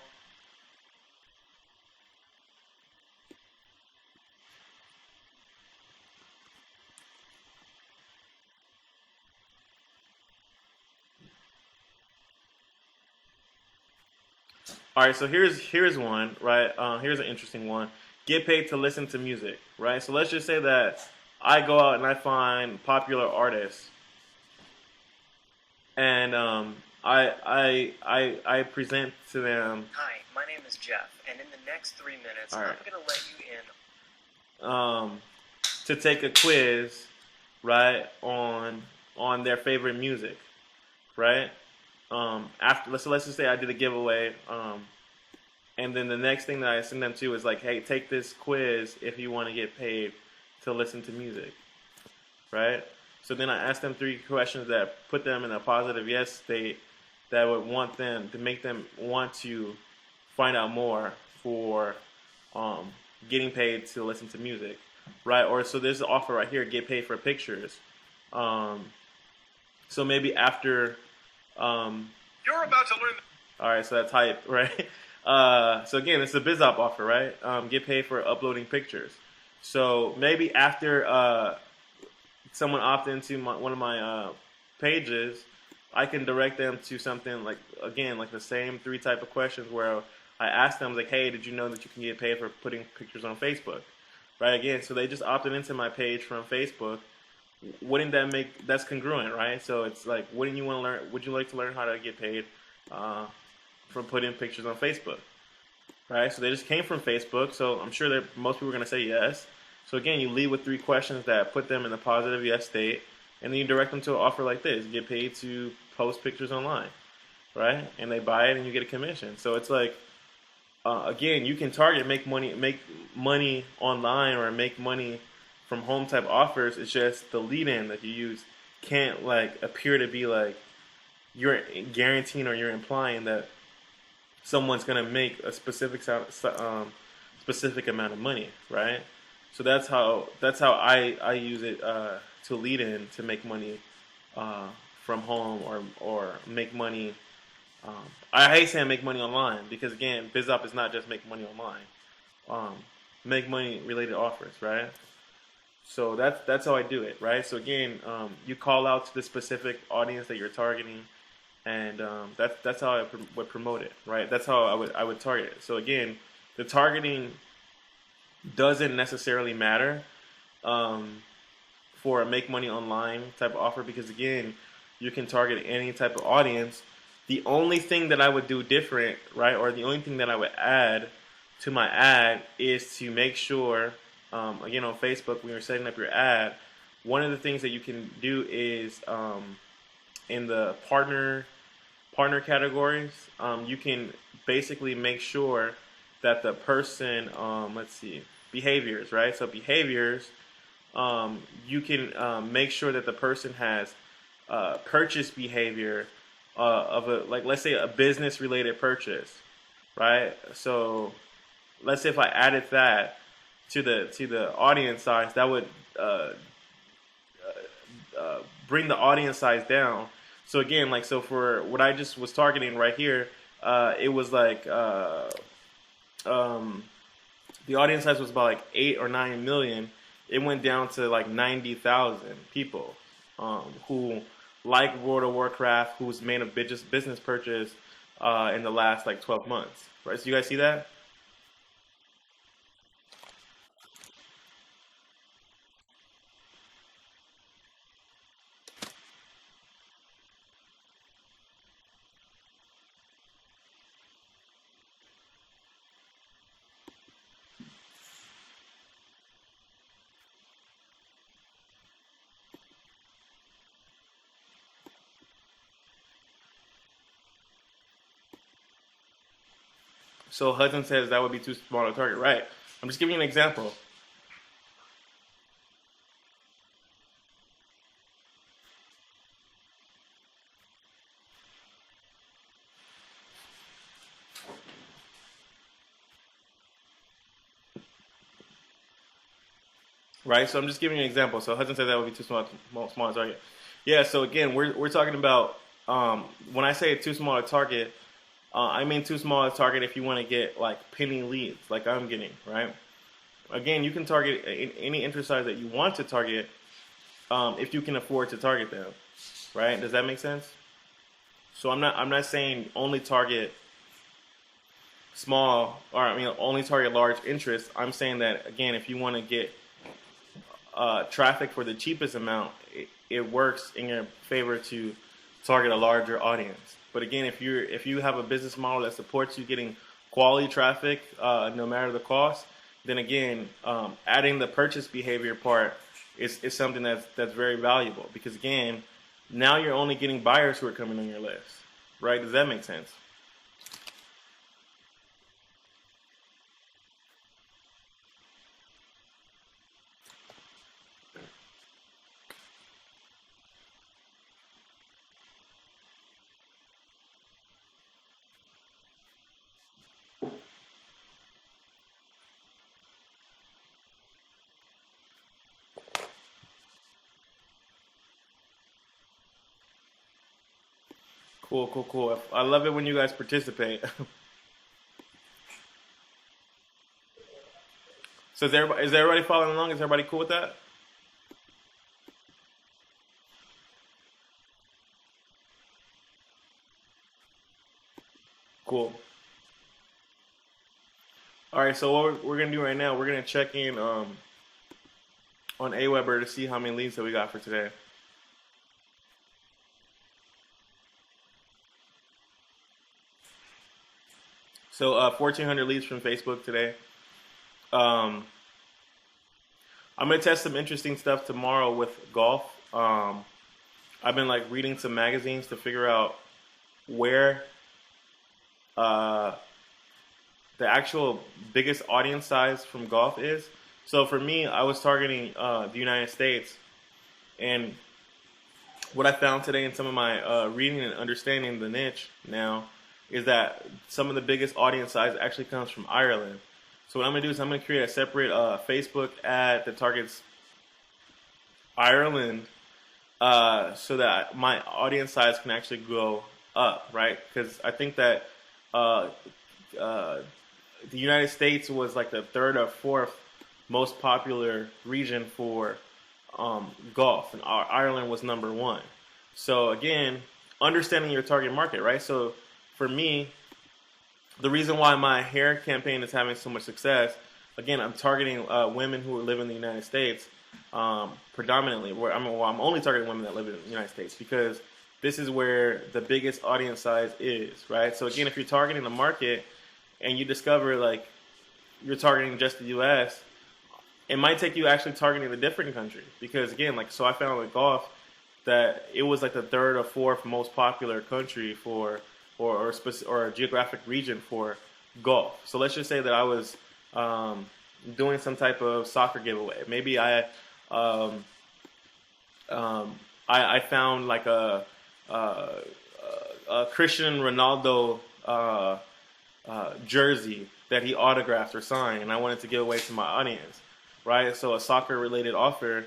All right, so here's one, right? Here's an interesting one. Get paid to listen to music, right? So let's just say that I go out and I find popular artists, and I present to them. Hi, my name is Jeff, and in the next 3 minutes, All I'm right, going to let you in. to take a quiz, right, on their favorite music, right? After let's just say I did a giveaway, and then the next thing that I send them to is like, hey, take this quiz if you want to get paid to listen to music, right? So then I ask them 3 questions that put them in a positive yes state, that would want them to make them want to find out more for um, getting paid to listen to music, right? Or so there's an offer right here: get paid for pictures. Um, so maybe after, You're about to learn. all right, so that's hype, right? So again, it's a BizOp offer, right? Get paid for uploading pictures. So maybe after someone opt into one of my pages, I can direct them to something like, again, like the same 3 type of questions where I ask them like, hey, did you know that you can get paid for putting pictures on Facebook, right? Again, so they just opted into my page from Facebook. Wouldn't that make that's congruent, right? So it's like, wouldn't you want to learn? Would you like to learn how to get paid uh, from putting pictures on Facebook, right? So they just came from Facebook, so I'm sure that most people are going to say yes. So again, you lead with 3 questions that put them in the positive yes state, and then you direct them to an offer like this. You get paid to post pictures online, right? And they buy it, and you get a commission. So it's like, again, you can target make money online or make money from home type offers. It's just the lead in that you use can't like appear to be like you're guaranteeing or you're implying that someone's gonna make a specific amount of money, right? So that's how I use it to lead in to make money uh, from home or make money. I hate saying make money online because again, BizUp is not just make money online. Um, Make money related offers, right? So that's how I do it, right? So again, you call out to the specific audience that you're targeting, and that's how I would promote it, right? That's how I would target it. So again, the targeting doesn't necessarily matter um, for a make money online type of offer because again, you can target any type of audience. The only thing that I would do different, right, or the only thing that I would add to my ad is to make sure, again on Facebook when you're setting up your ad, one of the things that you can do is in the partner categories, you can basically make sure that the person, let's see, behaviors, right? So behaviors, you can make sure that the person has purchase behavior of a like let's say a business related purchase, right? So let's say if I added that to the audience size, that would bring the audience size down. So again, like so for what I just was targeting right here, it was like um, the audience size was about like 8 or 9 million. It went down to like 90,000 people who like World of Warcraft, who's made a business purchase in the last like 12 months, right? So you guys see that? So Hudson says that would be too small a target, right? I'm just giving you an example, right? So I'm just giving you an example. So Hudson said that would be too small a target. Yeah. So again, we're talking about when I say too small a target, I mean too small a target if you want to get like penny leads, like I'm getting, right? Again, you can target any interest size that you want to target if you can afford to target them, right? Does that make sense? So I'm not saying only target small or I mean only target large interest. I'm saying that again, if you want to get traffic for the cheapest amount, it works in your favor to target a larger audience. But again, if you have a business model that supports you getting quality traffic no matter the cost, then again, adding the purchase behavior part is something that's very valuable because again, now you're only getting buyers who are coming on your list, right? Does that make sense? Cool, cool, cool. I love it when you guys participate. So is everybody following along? Is everybody cool with that? Cool. All right. So what we're gonna do right now, we're gonna check in on Aweber to see how many leads that we got for today. So 1,400 leads from Facebook today. Um, I'm gonna test some interesting stuff tomorrow with golf. I've been like reading some magazines to figure out where uh, the actual biggest audience size from golf is. So for me, I was targeting the United States, and what I found today in some of my reading and understanding the niche now is that some of the biggest audience size actually comes from Ireland. So what I'm gonna do is I'm gonna create a separate Facebook ad that targets Ireland, so that my audience size can actually go up, right? Because I think that uh, uh, the United States was like the third or fourth most popular region for golf, and Ireland was number one. So again, understanding your target market, right? So for me, the reason why my hair campaign is having so much success, again, I'm targeting women who live in the United States predominantly. I'm only targeting women that live in the United States because this is where the biggest audience size is, right? So again, if you're targeting the market and you discover like you're targeting just the U.S., it might take you actually targeting a different country because again, like so I found with golf that it was like the third or fourth most popular country for or a geographic region for golf. So let's just say that I was doing some type of soccer giveaway. Maybe I found like a Cristiano Ronaldo jersey that he autographed or signed, and I wanted to give away to my audience, right? So a soccer related offer.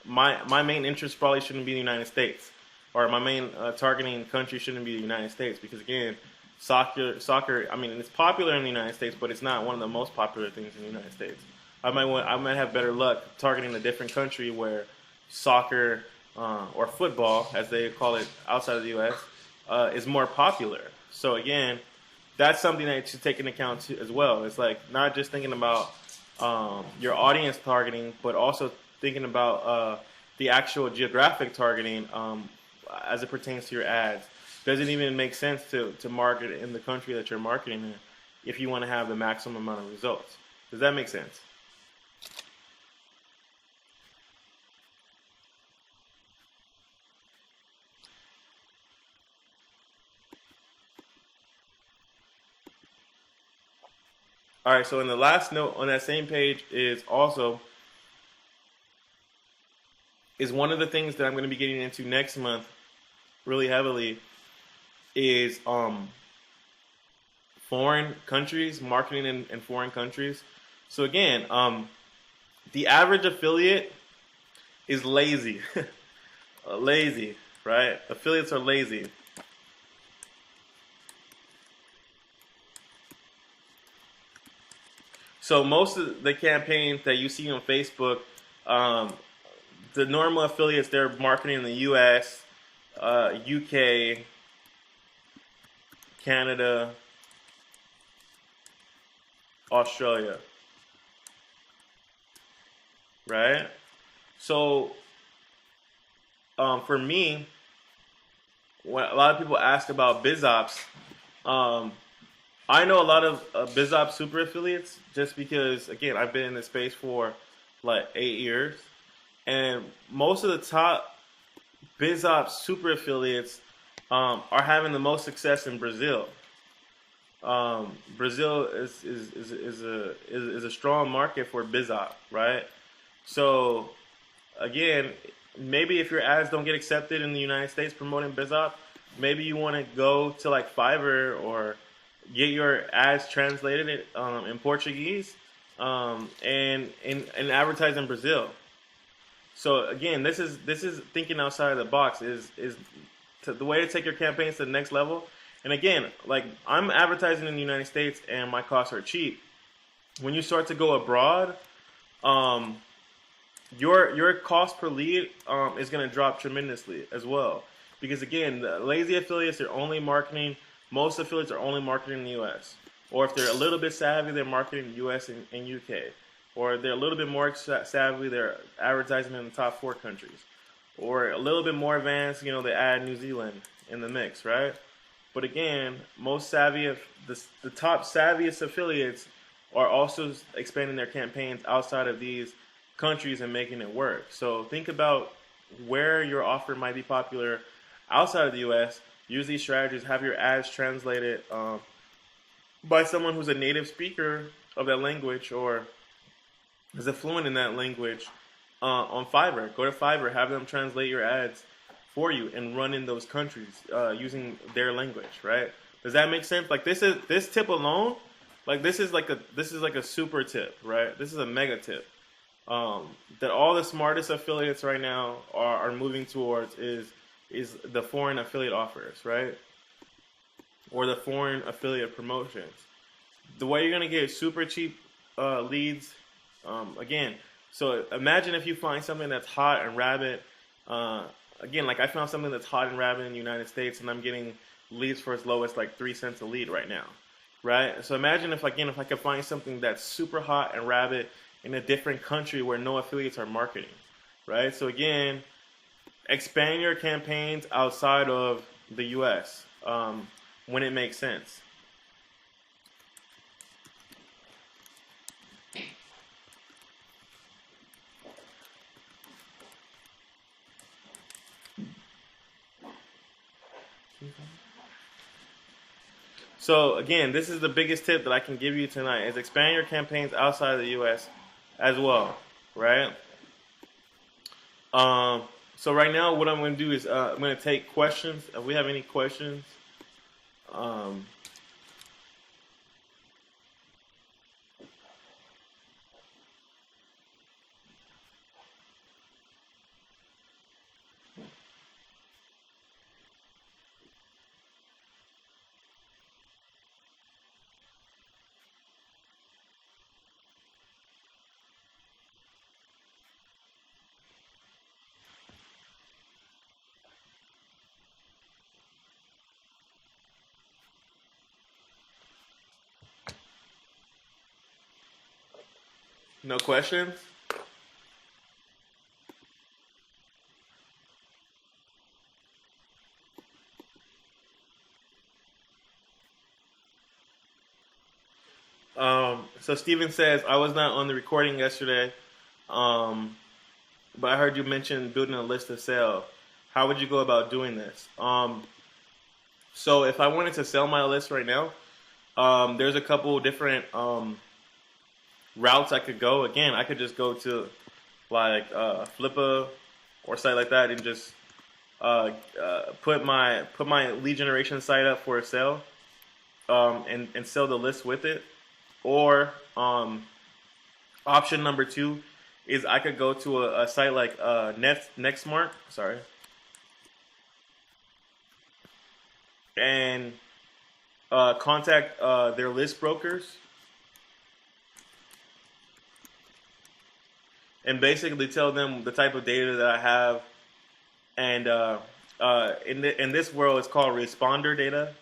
My main interest probably shouldn't be the United States, or my main targeting country shouldn't be the United States, because again, soccer. I mean, it's popular in the United States, but it's not one of the most popular things in the United States. I might have better luck targeting a different country where soccer or football, as they call it outside of the U.S., is more popular. So again, that's something that you should take into account too, as well. It's like not just thinking about your audience targeting, but also thinking about the actual geographic targeting as it pertains to your ads. Does it even make sense to market in the country that you're marketing in if you want to have the maximum amount of results? Does that make sense? All right, so in the last note on that same page is one of the things that I'm going to be getting into next month really heavily is foreign countries, marketing in foreign countries. So again, the average affiliate is lazy. Lazy, right? Affiliates are lazy. So most of the campaigns that you see on Facebook, the normal affiliates, they're marketing in the U.S., UK, Canada, Australia, right? So for me, when a lot of people ask about BizOps, I know a lot of BizOps super affiliates just because, again, I've been in this space for like 8 years. And most of the top BizOps super affiliates are having the most success in Brazil. Brazil is a strong market for BizOps, right? So again, maybe if your ads don't get accepted in the United States promoting BizOps, maybe you want to go to like Fiverr or get your ads translated in Portuguese and advertise in Brazil. So again, this is thinking outside of the box. Is the way to take your campaigns to the next level. And again, like I'm advertising in the United States and my costs are cheap. When you start to go abroad, your cost per lead is going to drop tremendously as well. Because again, the lazy affiliates are only marketing. Most affiliates are only marketing in the U.S. Or if they're a little bit savvy, they're marketing in the U.S. and U.K. Or they're a little bit more savvy, they're advertising in the top 4 countries. Or a little bit more advanced, they add New Zealand in the mix, right? But again, most savvy, the top savviest affiliates are also expanding their campaigns outside of these countries and making it work. So think about where your offer might be popular outside of the U.S. Use these strategies. Have your ads translated by someone who's a native speaker of that language or is a fluent in that language on Fiverr. Go to Fiverr, have them translate your ads for you and run in those countries using their language. Right? Does that make sense? Like this tip alone, like this is like a super tip, right? This is a mega tip that all the smartest affiliates right now are moving towards is the foreign affiliate offers, right? Or the foreign affiliate promotions. The way you're gonna get super cheap leads, again. So imagine if you find something that's hot and rabid. Again, like I found something that's hot and rabid in the United States, and I'm getting leads for as low as like 3 cents a lead right now, right? So imagine if I could find something that's super hot and rabid in a different country where no affiliates are marketing, right? So again, expand your campaigns outside of the U.S. When it makes sense. So again, this is the biggest tip that I can give you tonight: is expand your campaigns outside of the U.S. as well, right? So right now, what I'm going to do is I'm going to take questions. If we have any questions, no questions. So Steven says, I was not on the recording yesterday, but I heard you mention building a list of sale. How would you go about doing this? So if I wanted to sell my list right now, there's a couple different routes I could go. Again, I could just go to like Flippa or a site like that and just put my lead generation site up for a sale and sell the list with it. Or option number 2 is I could go to a site like Nextmark, and contact their list brokers and basically tell them the type of data that I have. And in this world, it's called responder data,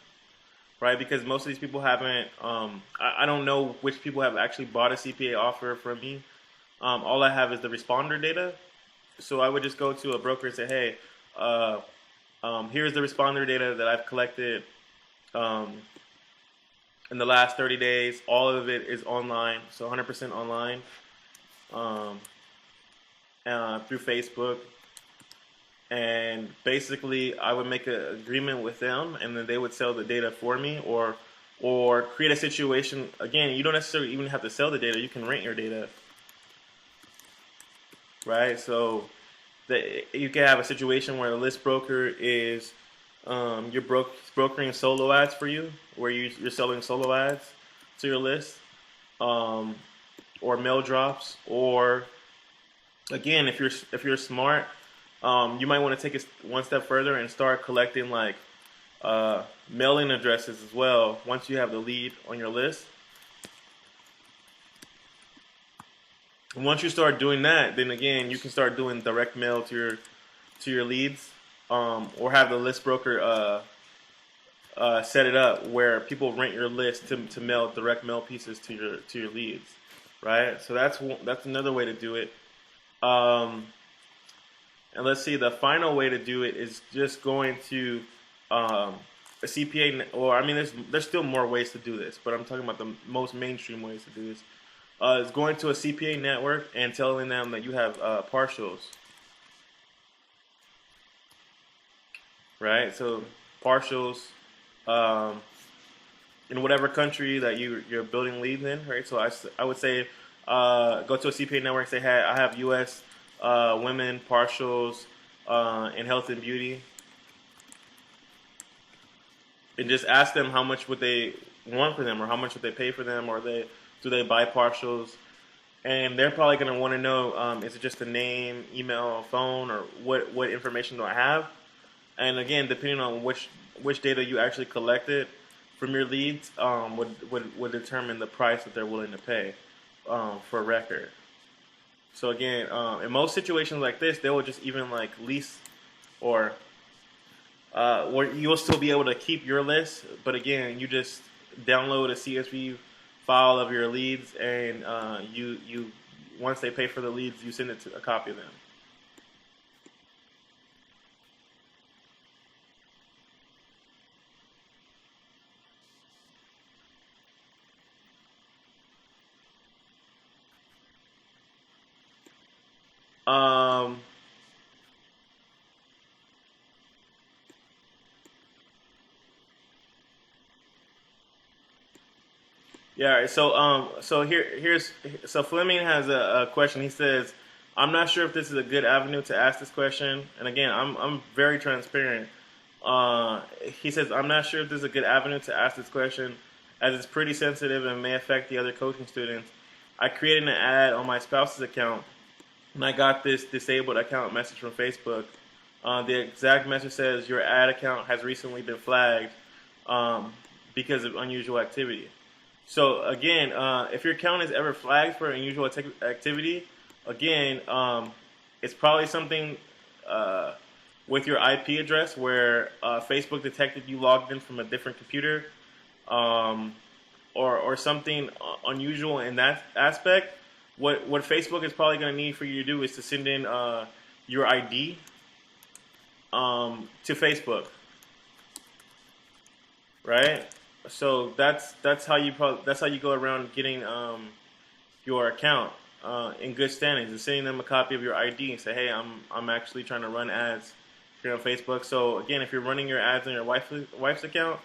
right? Because most of these people haven't, I don't know which people have actually bought a CPA offer from me. All I have is the responder data. So I would just go to a broker and say, hey, here's the responder data that I've collected in the last 30 days. All of it is online, so 100% online through Facebook. And basically, I would make an agreement with them, and then they would sell the data for me, or create a situation. Again, you don't necessarily even have to sell the data; you can rent your data, right? So you can have a situation where the list broker is you're brokering solo ads for you, where you're selling solo ads to your list, or mail drops, or again, if you're smart. You might want to take it one step further and start collecting like mailing addresses as well once you have the lead on your list. And once you start doing that, then again you can start doing direct mail to your leads, or have the list broker set it up where people rent your list to mail direct mail pieces to your leads, right? So that's another way to do it. And let's see, the final way to do it is just going to a CPA, or I mean, there's still more ways to do this, but I'm talking about the most mainstream ways to do this. Is going to a CPA network and telling them that you have partials, right? So partials um, in whatever country that you're building leads in, right? So I would say go to a CPA network and say, hey, I have U.S. Women partials in health and beauty, and just ask them how much would they want for them, or how much would they pay for them, or do they buy partials? And they're probably going to want to know, is it just a name, email, phone, or what information do I have? And again, depending on which data you actually collected from your leads, would determine the price that they're willing to pay for a record. So again, in most situations like this, they will just even like lease, or where you'll still be able to keep your list, but again, you just download a CSV file of your leads, and you once they pay for the leads, you send it to a copy of them. Um, Yeah. All right, so here's so Fleming has a question. He says, "I'm not sure if this is a good avenue to ask this question." And again, I'm very transparent. He says, "I'm not sure if this is a good avenue to ask this question, as it's pretty sensitive and may affect the other coaching students. I created an ad on my spouse's account, and I got this disabled account message from Facebook. The exact message says your ad account has recently been flagged because of unusual activity." So again, if your account is ever flagged for unusual activity, again, it's probably something with your IP address where Facebook detected you logged in from a different computer, um, or something unusual in that aspect. What Facebook is probably going to need for you to do is to send in your ID to Facebook, right? So that's how you go around getting your account in good standings, and sending them a copy of your ID and say, hey, I'm actually trying to run ads here on Facebook. So again, if you're running your ads on your wife's account,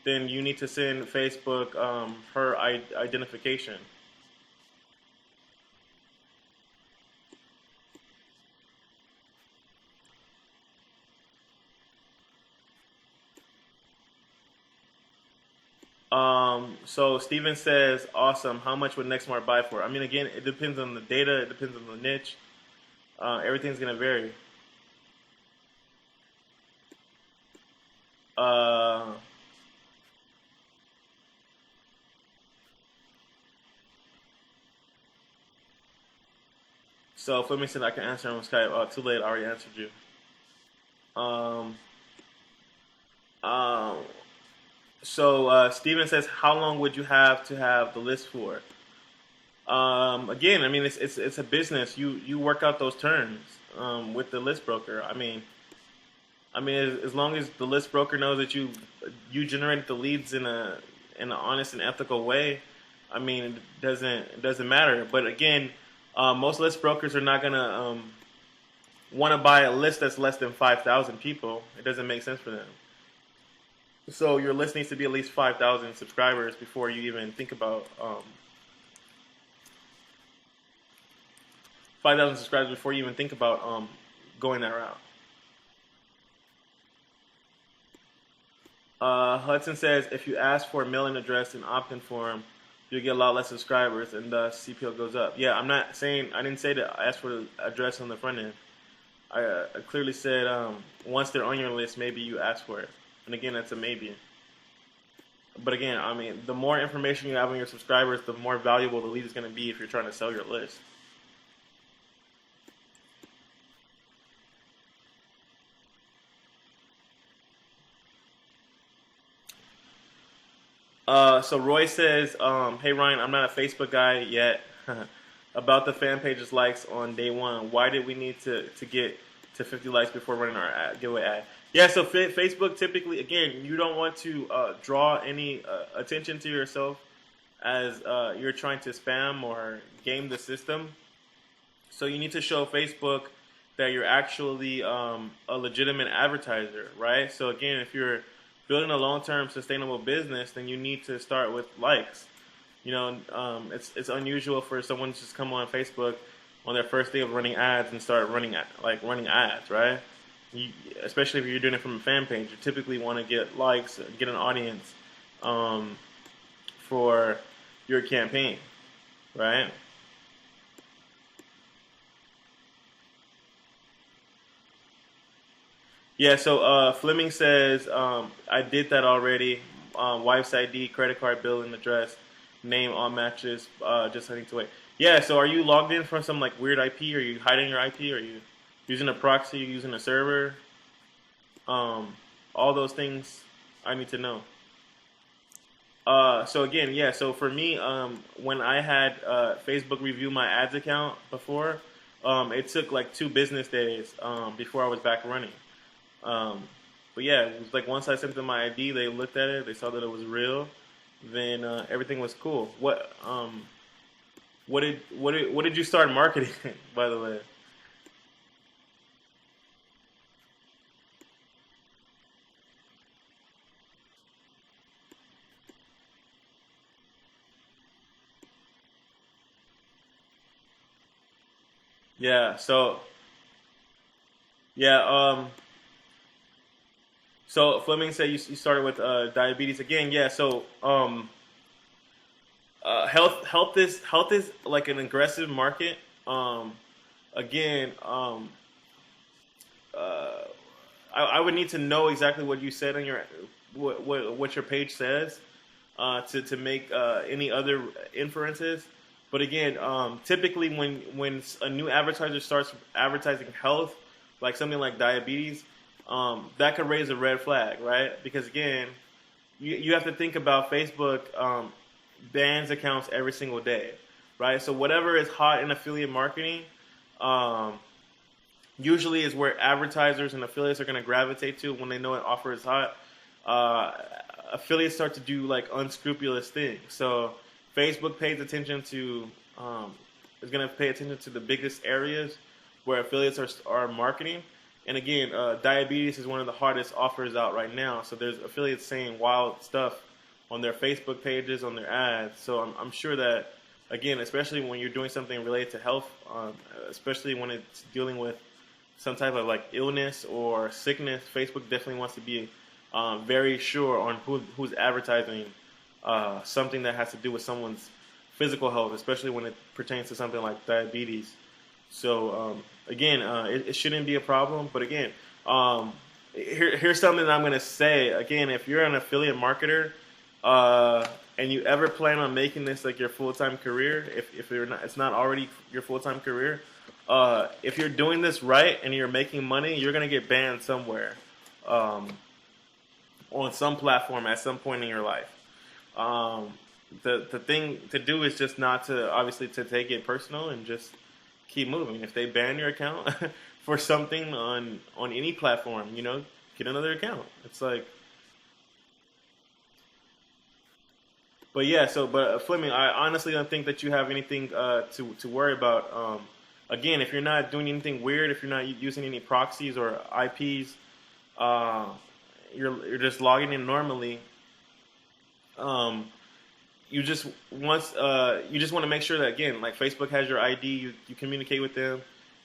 then you need to send Facebook her identification. So Steven says, awesome. How much would Nextmart buy for? I mean, again, it depends on the data. It depends on the niche. Everything's going to vary. So Fleming said I can answer on Skype. Too late. I already answered you. Um, um, so Steven says, how long would you have to have the list for? Again, I mean, it's a business. You work out those terms with the list broker. I mean, as long as the list broker knows that you generated the leads in an honest and ethical way, I mean, it doesn't matter. But again, most list brokers are not gonna want to buy a list that's less than 5,000 people. It doesn't make sense for them. So your list needs to be at least 5,000 subscribers before you even think about 5,000 subscribers before you even think about going that route. Hudson says, if you ask for a mailing address and opt-in form, you'll get a lot less subscribers, and thus CPL goes up. Yeah, I didn't say to ask for the address on the front end. I clearly said once they're on your list, maybe you ask for it. And again, that's a maybe. But again, I mean, the more information you have on your subscribers, the more valuable the lead is going to be if you're trying to sell your list. So Roy says, hey Ryan, I'm not a Facebook guy yet. About the fan page's likes on day one, why did we need to get to 50 likes before running our giveaway ad? Yeah, so Facebook typically, again, you don't want to draw any attention to yourself as you're trying to spam or game the system. So you need to show Facebook that you're actually a legitimate advertiser, right? So again, if you're building a long-term sustainable business, then you need to start with likes. It's unusual for someone to just come on Facebook on their first day of running ads and start running ads, right? You, especially if you're doing it from a fan page, you typically want to get likes, get an audience um, for your campaign, right? Yeah, so Fleming says, I did that already. Wife's ID, credit card bill and address, name all matches, just I need to wait. Yeah, so are you logged in from some like weird IP? Are you hiding your IP? Are you using a proxy, using a server? All those things I need to know. So again, yeah, so for me, when I had Facebook review my ads account before, it took like 2 business days before I was back running. Um, but yeah, it was like once I sent them my ID, they looked at it, they saw that it was real, then everything was cool. What did you start marketing, by the way? Yeah, yeah, so Fleming said you started with diabetes again. Yeah, so health is like an aggressive market. Um, again, uh, I would need to know exactly what you said on your what your page says to make any other inferences. But again, typically when a new advertiser starts advertising health, like something like diabetes, that could raise a red flag, right? Because again, you have to think about Facebook bans accounts every single day, right? So whatever is hot in affiliate marketing, um, usually is where advertisers and affiliates are going to gravitate to when they know an offer is hot. Uh, Affiliates start to do like unscrupulous things. So Facebook pays attention to is going to pay attention to the biggest areas where affiliates are marketing. And again, diabetes is one of the hardest offers out right now. So there's affiliates saying wild stuff on their Facebook pages, on their ads. So I'm sure that again, especially when you're doing something related to health, especially when it's dealing with some type of like illness or sickness, Facebook definitely wants to be very sure on who's advertising something that has to do with someone's physical health, especially when it pertains to something like diabetes. So again, it shouldn't be a problem. But again, here's something that I'm going to say. Again, if you're an affiliate marketer and you ever plan on making this like your full-time career, if you're not, it's not already your full-time career. If you're doing this right and you're making money, you're gonna get banned somewhere, um, on some platform at some point in your life. Um, the thing to do is just not to obviously to take it personal and just keep moving. If they ban your account for something on any platform, get another account. It's like, but yeah. But Fleming, I honestly don't think that you have anything to worry about. Again, if you're not doing anything weird, if you're not using any proxies or IPs, uh, you're just logging in normally. Um, you just want to make sure that again, like Facebook has your ID, you communicate with them,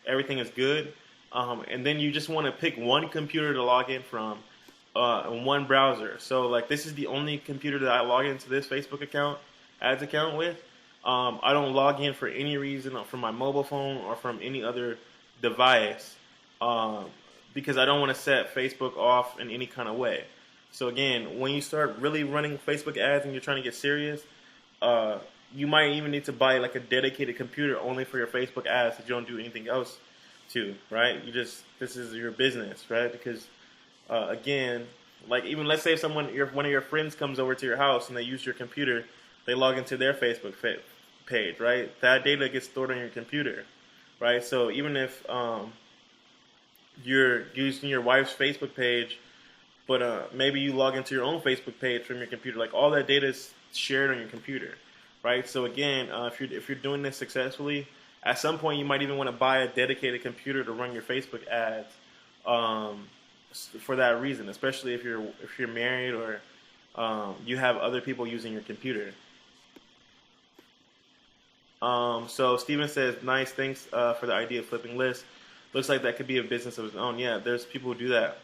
everything is good, and then you just want to pick one computer to log in from, and one browser. So like this is the only computer that I log into this Facebook ads account with. I don't log in for any reason from my mobile phone or from any other device um, because I don't want to set Facebook off in any kind of way. So again, when you start really running Facebook ads and you're trying to get serious, you might even need to buy like a dedicated computer only for your Facebook ads that you don't do anything else to, right? This is your business, right? Because again, like even let's say one of your friends comes over to your house and they use your computer, they log into their Facebook page, right? That data gets stored on your computer, right? So even if you're using your wife's Facebook page, but maybe you log into your own Facebook page from your computer. Like all that data is shared on your computer, right? So again, if you're doing this successfully, at some point you might even want to buy a dedicated computer to run your Facebook ads. For that reason, especially if you're married or you have other people using your computer. So Steven says, nice, thanks for the idea of flipping lists. Looks like that could be a business of its own. Yeah, there's people who do that.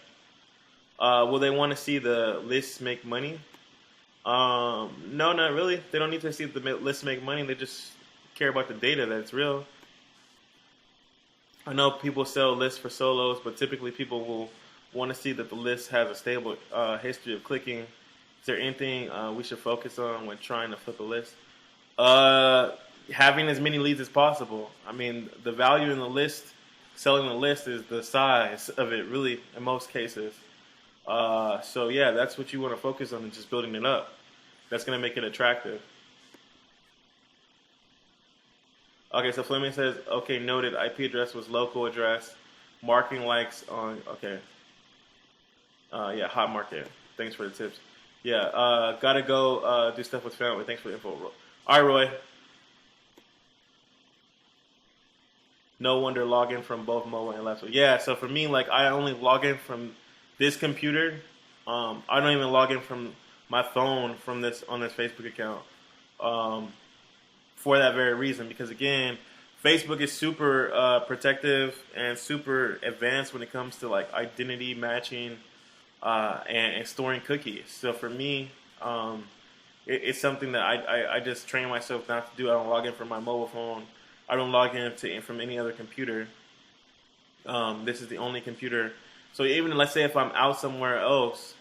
Will they want to see the lists make money? No, not really. They don't need to see the lists make money. They just care about the data that's real. I know people sell lists for solos, but typically people will want to see that the list has a stable history of clicking. Is there anything we should focus on when trying to flip a list? Having as many leads as possible. I mean, the value in the list, selling the list, is the size of it, really, in most cases. So yeah, that's what you want to focus on, and just building it up. That's going to make it attractive. Okay, so Fleming says, okay, noted, IP address was local address. Marking likes on, okay. Yeah, hot market. Thanks for the tips. Yeah, gotta go do stuff with family. Thanks for the info. All right, Roy. No wonder log in from both mobile and laptop. Yeah, so for me, like, I only log in from this computer. I don't even log in from my phone on this Facebook account. For that very reason, because again, Facebook is super protective and super advanced when it comes to like identity matching and storing cookies. So for me, it's something that I just train myself not to do. I don't log in from my mobile phone. I don't log in from any other computer. This is the only computer. So even let's say if I'm out somewhere else,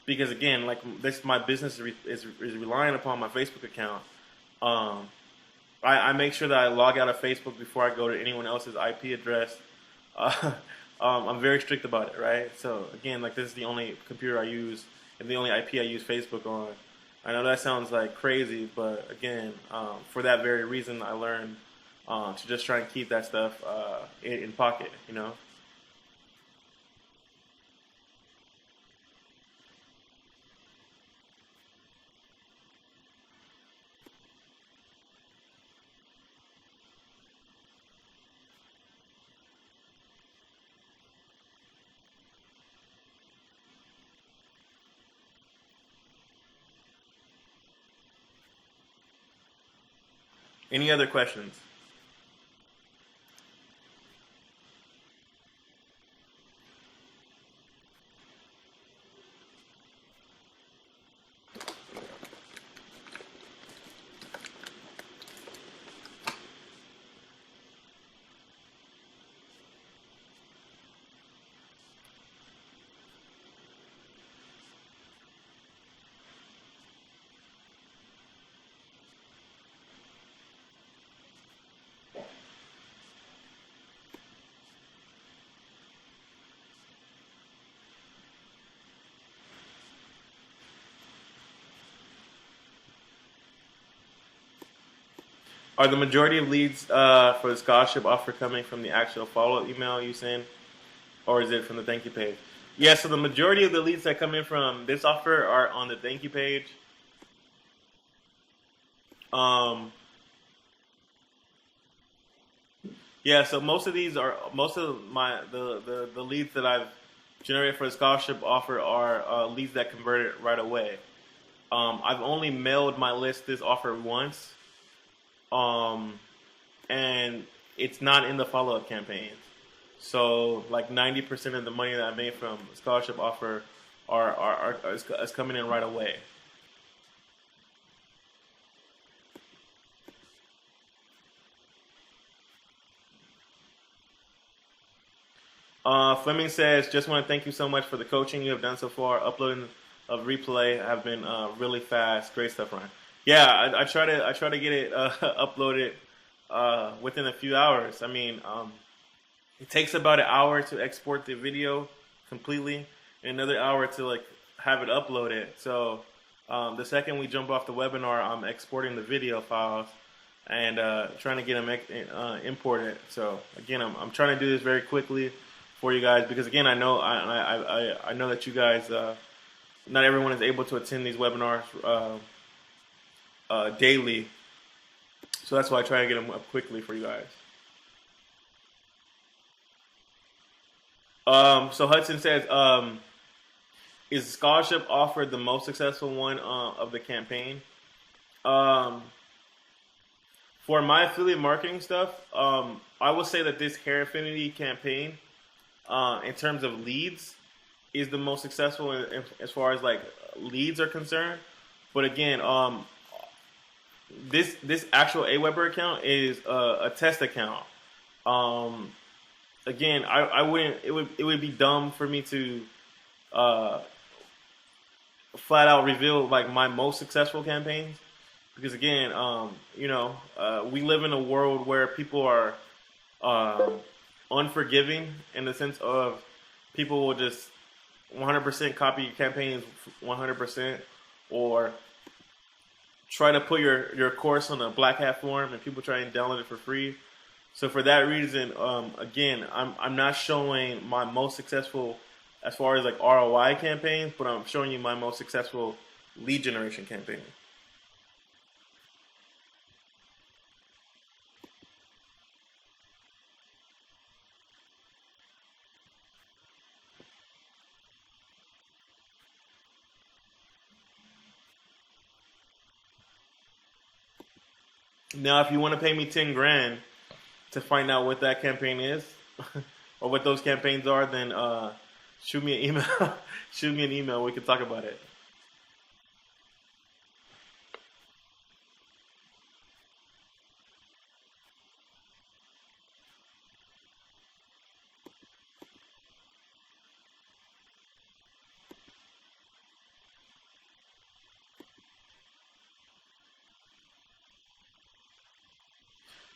because again, like this, my business is relying upon my Facebook account. I make sure that I log out of Facebook before I go to anyone else's IP address. I'm very strict about it, right? So again, like this is the only computer I use and the only IP I use Facebook on. I know that sounds like crazy, but again, for that very reason, I learned to just try and keep that stuff in pocket, you know. Any other questions? Are the majority of leads for the scholarship offer coming from the actual follow-up email you send, or is it from the thank you page? Yeah, so the majority of the leads that come in from this offer are on the thank you page. Yeah, so most of the leads that I've generated for the scholarship offer are leads that converted right away. I've only mailed my list this offer once. And it's not in the follow-up campaigns. So like 90% of the money that I made from scholarship offer is coming in right away. Fleming says, just want to thank you so much for the coaching you have done so far. Uploading of replay have been really fast. Great stuff, Ryan. Yeah, I try to get it uploaded within a few hours. I mean, it takes about an hour to export the video completely, and another hour to like have it uploaded. So the second we jump off the webinar, I'm exporting the video files and trying to get them imported. So again, I'm trying to do this very quickly. for you guys because again, I know that you guys, not everyone is able to attend these webinars daily, so that's why I try to get them up quickly for you guys. So Hudson says, is scholarship offered the most successful one of the campaign? For my affiliate marketing stuff, I will say that this Hair Affinity campaign, in terms of leads, is the most successful as far as like leads are concerned. But again, this actual Aweber account is a test account. Again, I wouldn't. It would be dumb for me to flat out reveal like my most successful campaigns because again, we live in a world where people are unforgiving in the sense of people will just 100% copy your campaigns 100% or try to put your course on a black hat form and people try and download it for free. So for that reason, again, I'm not showing my most successful as far as like ROI campaigns, but I'm showing you my most successful lead generation campaign. Now, if you want to pay me 10 grand to find out what that campaign is or what those campaigns are, then shoot me an email. Shoot me an email. We can talk about it.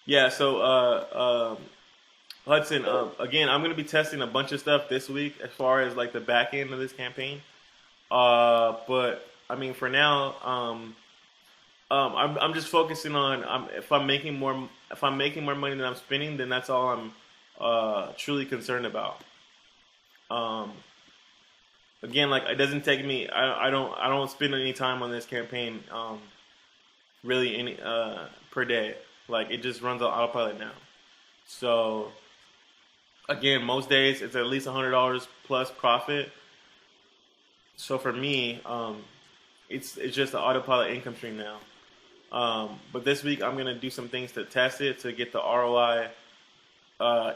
Yeah, so Hudson, again, I'm going to be testing a bunch of stuff this week as far as like the back end of this campaign. But I mean, for now, I'm just focusing on if I'm making more money than I'm spending, then that's all I'm truly concerned about. Again, like it doesn't take me. I don't spend any time on this campaign really any per day. Like it just runs on autopilot now. So again, most days it's at least $100 plus profit. So for me, it's just an autopilot income stream now. But this week I'm gonna do some things to test it to get the ROI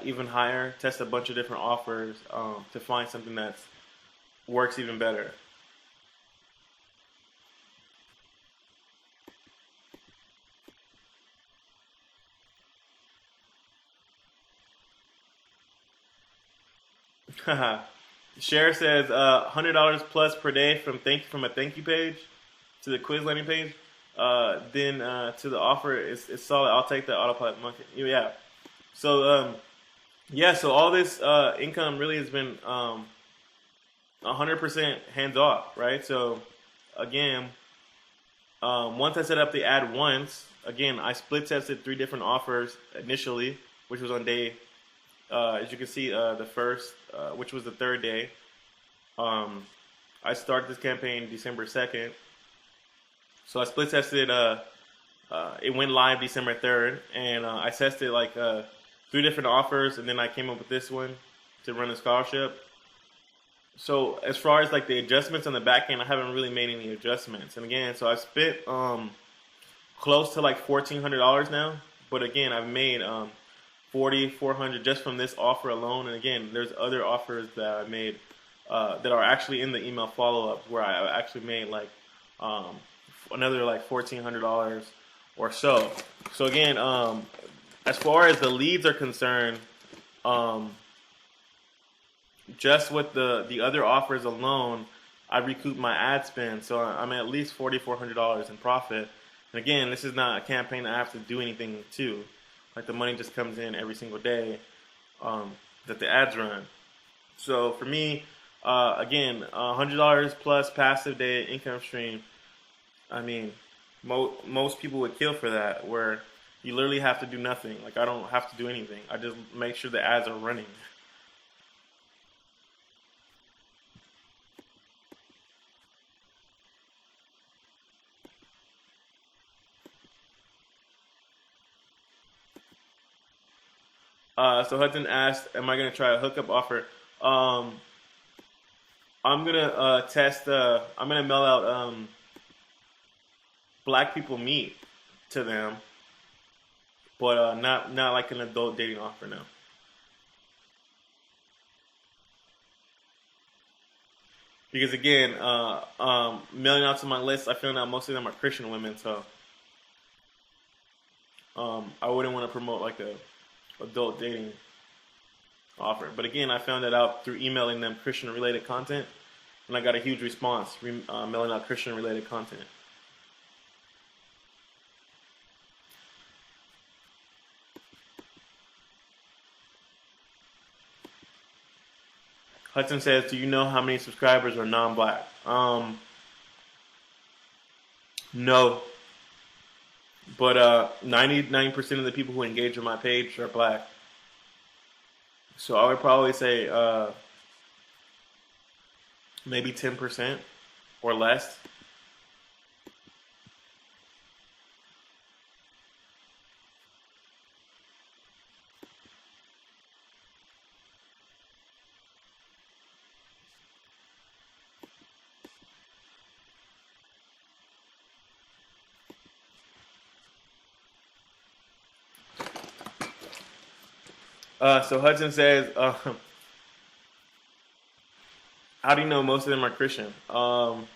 even higher. Test a bunch of different offers to find something that works even better. Cher says $100 plus per day from a thank you page to the quiz landing page. Then to the offer is solid. I'll take the autopilot monkey. Yeah. So so all this income really has been 100% hands off, right? So again, once I set up the ad once, again I split tested 3 different offers initially, which was on day. As you can see, the first, which was the 3rd day, I started this campaign December 2nd. So I split tested. It went live December 3rd, and I tested like 3 different offers, and then I came up with this one to run a scholarship. So as far as like the adjustments on the back end, I haven't really made any adjustments. And again, so I spent close to like $1,400 now, but again, I've made $4,400 just from this offer alone. And again, there's other offers that I made that are actually in the email follow-ups where I actually made like another like $1,400 or so. So again, as far as the leads are concerned, just with the other offers alone, I recouped my ad spend. So I'm at least $4,400 in profit. And again, this is not a campaign that I have to do anything to. Like the money just comes in every single day that the ads run. So for me, again, $100 plus passive day income stream. I mean, most people would kill for that, where you literally have to do nothing. Like I don't have to do anything. I just make sure the ads are running. So Hudson asked, "Am I gonna try a hookup offer?" Um, I'm gonna test. I'm gonna mail out black people meet to them, but not like an adult dating offer now. Because again, mailing out to my list, I found out most of them are Christian women, so I wouldn't want to promote like a adult dating offer. But again, I found that out through emailing them Christian related content, and I got a huge response mailing out Christian related content. Hudson says, "Do you know how many subscribers are non-black?" No, but 99% of the people who engage with my page are black. So I would probably say maybe 10% or less. So Hudson says, "How do you know most of them are Christian?" Well,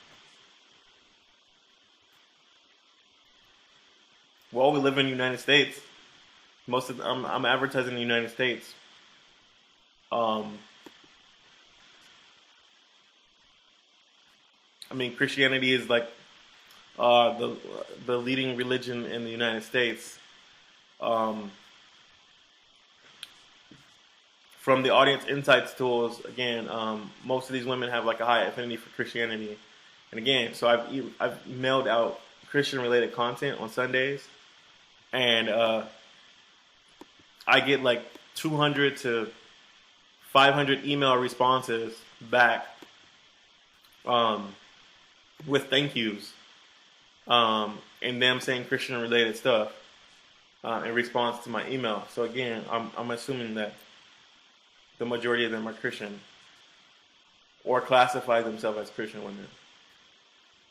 we live in the United States. I'm advertising in the United States. Um, I mean, Christianity is like the leading religion in the United States. Um, from the audience insights tools, again, most of these women have like a high affinity for Christianity, and again, so I've mailed out Christian related content on Sundays, and I get like 200 to 500 email responses back um, with thank yous and them saying Christian related stuff in response to my email. So again, I'm assuming that the majority of them are Christian or classify themselves as Christian women.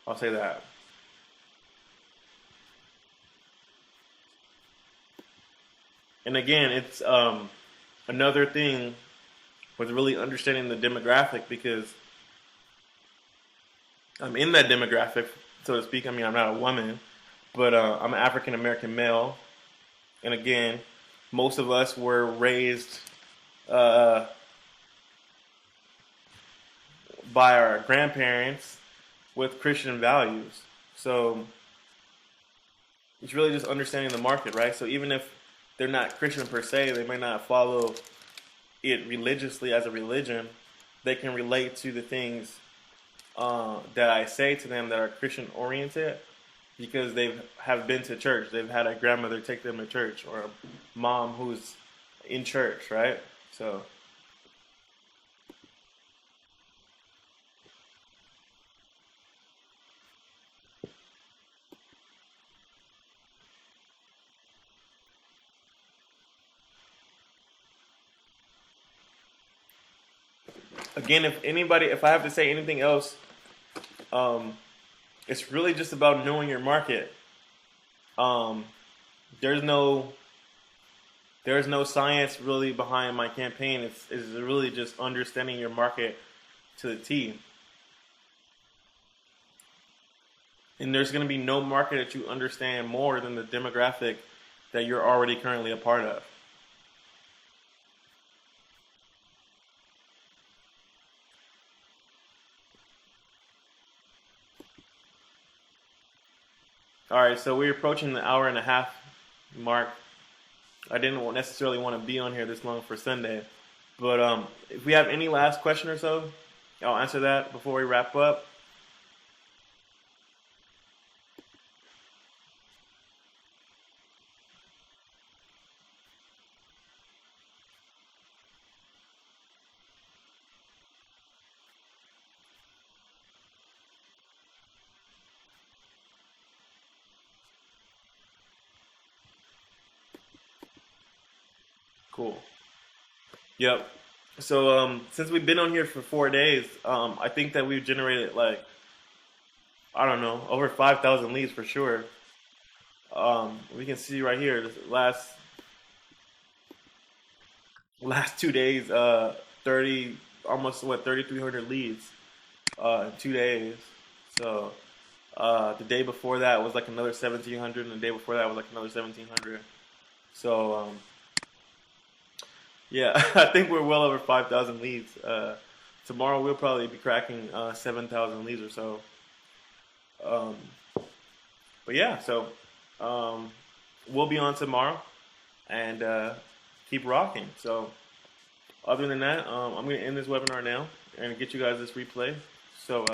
I'll say that. And again, it's another thing with really understanding the demographic because I'm in that demographic, so to speak. I mean, I'm not a woman, but I'm an African American male. And again, most of us were raised uh, by our grandparents with Christian values. So it's really just understanding the market, right? So even if they're not Christian per se, they may not follow it religiously as a religion. They can relate to the things that I say to them that are Christian oriented because they have been to church. They've had a grandmother take them to church or a mom who's in church, right? So again, if I have to say anything else, um, it's really just about knowing your market. Um, there's no there's no science really behind my campaign. It's really just understanding your market to the T. And there's going to be no market that you understand more than the demographic that you're already currently a part of. All right, so we're approaching the hour and a half mark. I didn't necessarily want to be on here this long for Sunday, but if we have any last question or so, I'll answer that before we wrap up. Cool. Yep. So since we've been on here for 4 days, I think that we've generated like I don't know over 5,000 leads for sure. We can see right here this last 2 days, 30 almost what 3,300 leads in 2 days. So the day before that was like another 1,700, and the day before that was like another 1,700. So yeah, I think we're well over 5,000 leads. Tomorrow we'll probably be cracking 7,000 leads or so. Um, but yeah, so um, we'll be on tomorrow and keep rocking. So other than that, I'm going to end this webinar now and get you guys this replay. So